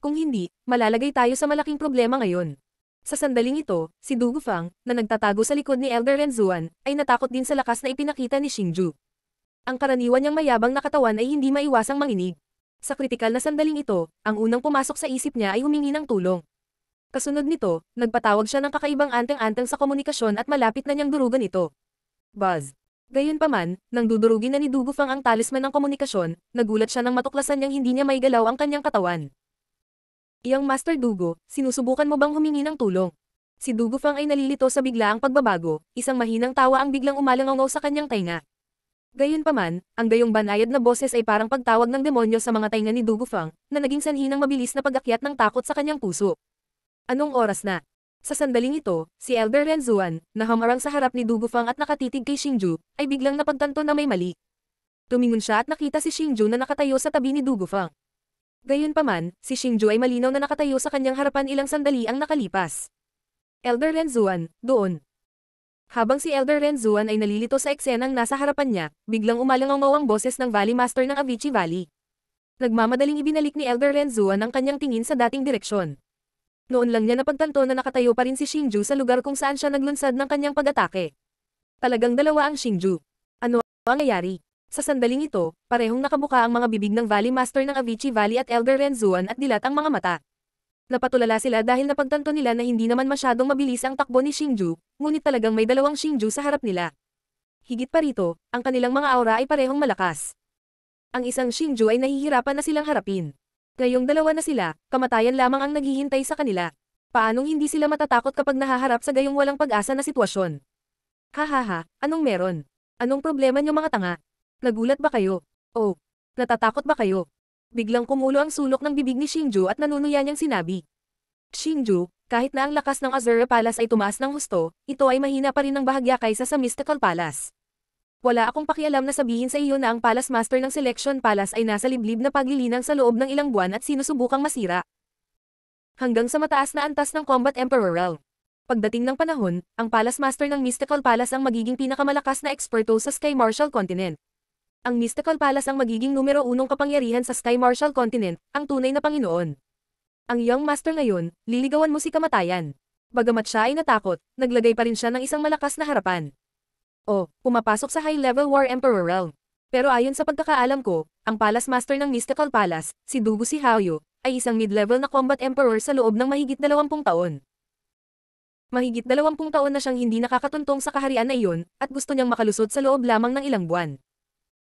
Kung hindi, malalagay tayo sa malaking problema ngayon. Sa sandaling ito, si Dugufang, na nagtatago sa likod ni Elder Renzuan, ay natakot din sa lakas na ipinakita ni Xingju. Ang karaniwan niyang mayabang na katawan ay hindi maiwasang manginig. Sa kritikal na sandaling ito, ang unang pumasok sa isip niya ay humingi ng tulong. Kasunod nito, nagpatawag siya ng kakaibang anteng-anteng sa komunikasyon at malapit na niyang durugan ito. Buzz. Gayunpaman, nang dudurugin na ni Dugufang ang talisman ng komunikasyon, nagulat siya nang matuklasan niyang hindi niya maigalaw ang kanyang katawan. Iyang Master Dugo, sinusubukan mo bang humingi ng tulong? Si Dugo Fang ay nalilito sa biglaang pagbabago, isang mahinang tawa ang biglang umalangaw sa kanyang tainga. Gayunpaman, ang gayong banayad na boses ay parang pagtawag ng demonyo sa mga tainga ni Dugo Fang, na naging sanhi ng mabilis na pag-akyat ng takot sa kanyang puso. Anong oras na? Sa sandaling ito, si Elder Renzuan, na hamarang sa harap ni Dugo Fang at nakatitig kay Xingju, ay biglang napagtanto na may mali. Tumingon siya at nakita si Xingju na nakatayo sa tabi ni Dugo Fang. Gayunpaman, si Xingju ay malinaw na nakatayo sa kanyang harapan ilang sandali ang nakalipas. Elder Renzuan, doon. Habang si Elder Renzuan ay nalilito sa eksenang nasa harapan niya, biglang umalangaw ang boses ng Valley Master ng Avicii Valley. Nagmamadaling ibinalik ni Elder Renzuan ang kanyang tingin sa dating direksyon. Noon lang niya napagtanto na nakatayo pa rin si Xingju sa lugar kung saan siya naglunsad ng kanyang pag-atake. Talagang dalawa ang Xingju. Ano ang nangyayari? Sa sandaling ito, parehong nakabuka ang mga bibig ng Valley Master ng Avicii Valley at Elder Renzuan at dilat ang mga mata. Napatulala sila dahil napagtanto nila na hindi naman masyadong mabilis ang takbo ni Xingju, ngunit talagang may dalawang Xingju sa harap nila. Higit pa rito, ang kanilang mga aura ay parehong malakas. Ang isang Xingju ay nahihirapan na silang harapin. Ngayong dalawa na sila, kamatayan lamang ang naghihintay sa kanila. Paanong hindi sila matatakot kapag nahaharap sa gayong walang pag-asa na sitwasyon? Hahaha, anong meron? Anong problema niyo mga tanga? Nagulat ba kayo? Oh, natatakot ba kayo? Biglang kumulo ang sulok ng bibig ni Xingju at nanunuya niyang sinabi. Xingju, kahit na ang lakas ng Azura Palace ay tumaas ng husto, ito ay mahina pa rin ng bahagya kaysa sa Mystical Palace. Wala akong pakialam na sabihin sa iyo na ang Palace Master ng Selection Palace ay nasa liblib na paglilinang sa loob ng ilang buwan at sinusubukang masira. Hanggang sa mataas na antas ng Combat Emperor Realm. Pagdating ng panahon, ang Palace Master ng Mystical Palace ang magiging pinakamalakas na eksperto sa Sky Martial Continent. Ang Mystical Palace ang magiging numero 1 kapangyarihan sa Sky Martial Continent, ang tunay na Panginoon. Ang Young Master ngayon, liligawan mo si kamatayan. Bagamat siya ay natakot, naglagay pa rin siya ng isang malakas na harapan. O, pumapasok sa high-level War Emperor Realm. Pero ayon sa pagkakaalam ko, ang Palace Master ng Mystical Palace, si Dugu Shihaoyu, ay isang mid-level na Combat Emperor sa loob ng mahigit 20 taon. Mahigit 20 taon na siyang hindi nakakatuntong sa kaharian na iyon, at gusto niyang makalusot sa loob lamang ng ilang buwan.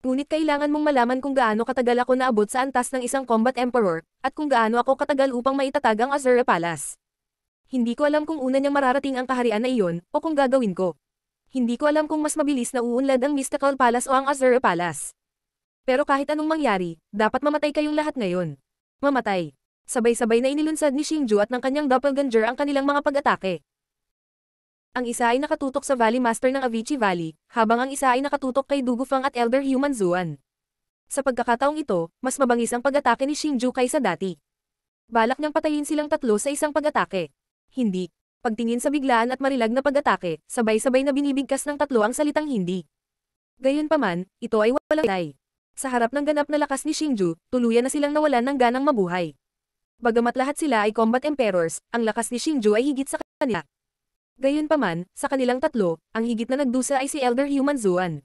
Ngunit kailangan mong malaman kung gaano katagal ako naabot sa antas ng isang Combat Emperor, at kung gaano ako katagal upang maitatag ang Azura Palace. Hindi ko alam kung una niyang mararating ang kaharian na iyon, o kung gagawin ko. Hindi ko alam kung mas mabilis na uunlad ang Mystical Palace o ang Azura Palace. Pero kahit anong mangyari, dapat mamatay kayong lahat ngayon. Mamatay. Sabay-sabay na inilunsad ni Xingju at ng kanyang doppelganger ang kanilang mga pag-atake. Ang isa ay nakatutok sa Valley Master ng Avicii Valley, habang ang isa ay nakatutok kay Dugu Fang at Elder Human Zuan. Sa pagkakataong ito, mas mabangis ang pag-atake ni Xingju kaysa dati. Balak niyang patayin silang tatlo sa isang pag-atake. Hindi. Pagtingin sa biglaan at marilag na pag-atake, sabay-sabay na binibigkas ng tatlo ang salitang hindi. Gayunpaman, ito ay walang lay. Sa harap ng ganap na lakas ni Xingju, tuluyan na silang nawalan ng ganang mabuhay. Bagamat lahat sila ay Combat Emperors, ang lakas ni Xingju ay higit sa kanila. Gayunpaman, sa kanilang tatlo, ang higit na nagdusa ay si Elder Human Zuan.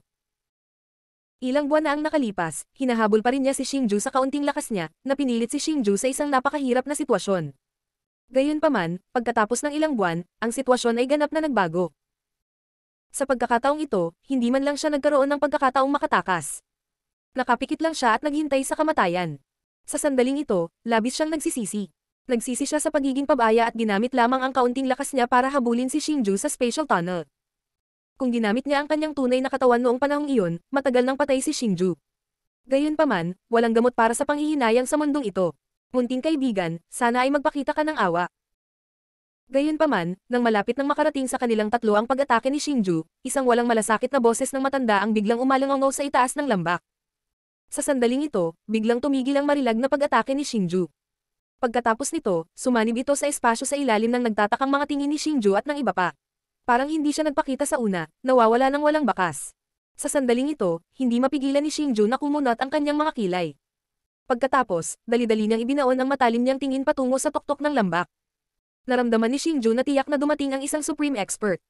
Ilang buwan na ang nakalipas, hinahabol pa rin niya si Xingju sa kaunting lakas niya, na pinilit si Xingju sa isang napakahirap na sitwasyon. Gayunpaman, pagkatapos ng ilang buwan, ang sitwasyon ay ganap na nagbago. Sa pagkakataong ito, hindi man lang siya nagkaroon ng pagkakataong makatakas. Nakapikit lang siya at naghintay sa kamatayan. Sa sandaling ito, labis siyang nagsisisi. Nagsisi siya sa pagiging pabaya at ginamit lamang ang kaunting lakas niya para habulin si Xingju sa spatial tunnel. Kung ginamit niya ang kanyang tunay na katawan noong panahong iyon, matagal nang patay si Xingju. Gayunpaman, walang gamot para sa panghihinayang sa mundong ito. Munting kaibigan, sana ay magpakita ka ng awa. Gayunpaman, nang malapit nang makarating sa kanilang tatlo ang pag-atake ni Xingju, isang walang malasakit na boses ng matanda ang biglang umalangaw sa itaas ng lambak. Sa sandaling ito, biglang tumigil ang marilag na pag-atake ni Xingju. Pagkatapos nito, sumanib ito sa espasyo sa ilalim ng nagtatakang mga tingin ni Xingju at ng iba pa. Parang hindi siya nagpakita sa una, nawawala ng walang bakas. Sa sandaling ito, hindi mapigilan ni Xingju na kumunot ang kanyang mga kilay. Pagkatapos, dali-dali niyang ibinaon ang matalim niyang tingin patungo sa tuktok ng lambak. Naramdaman ni Xingju na tiyak na dumating ang isang supreme expert.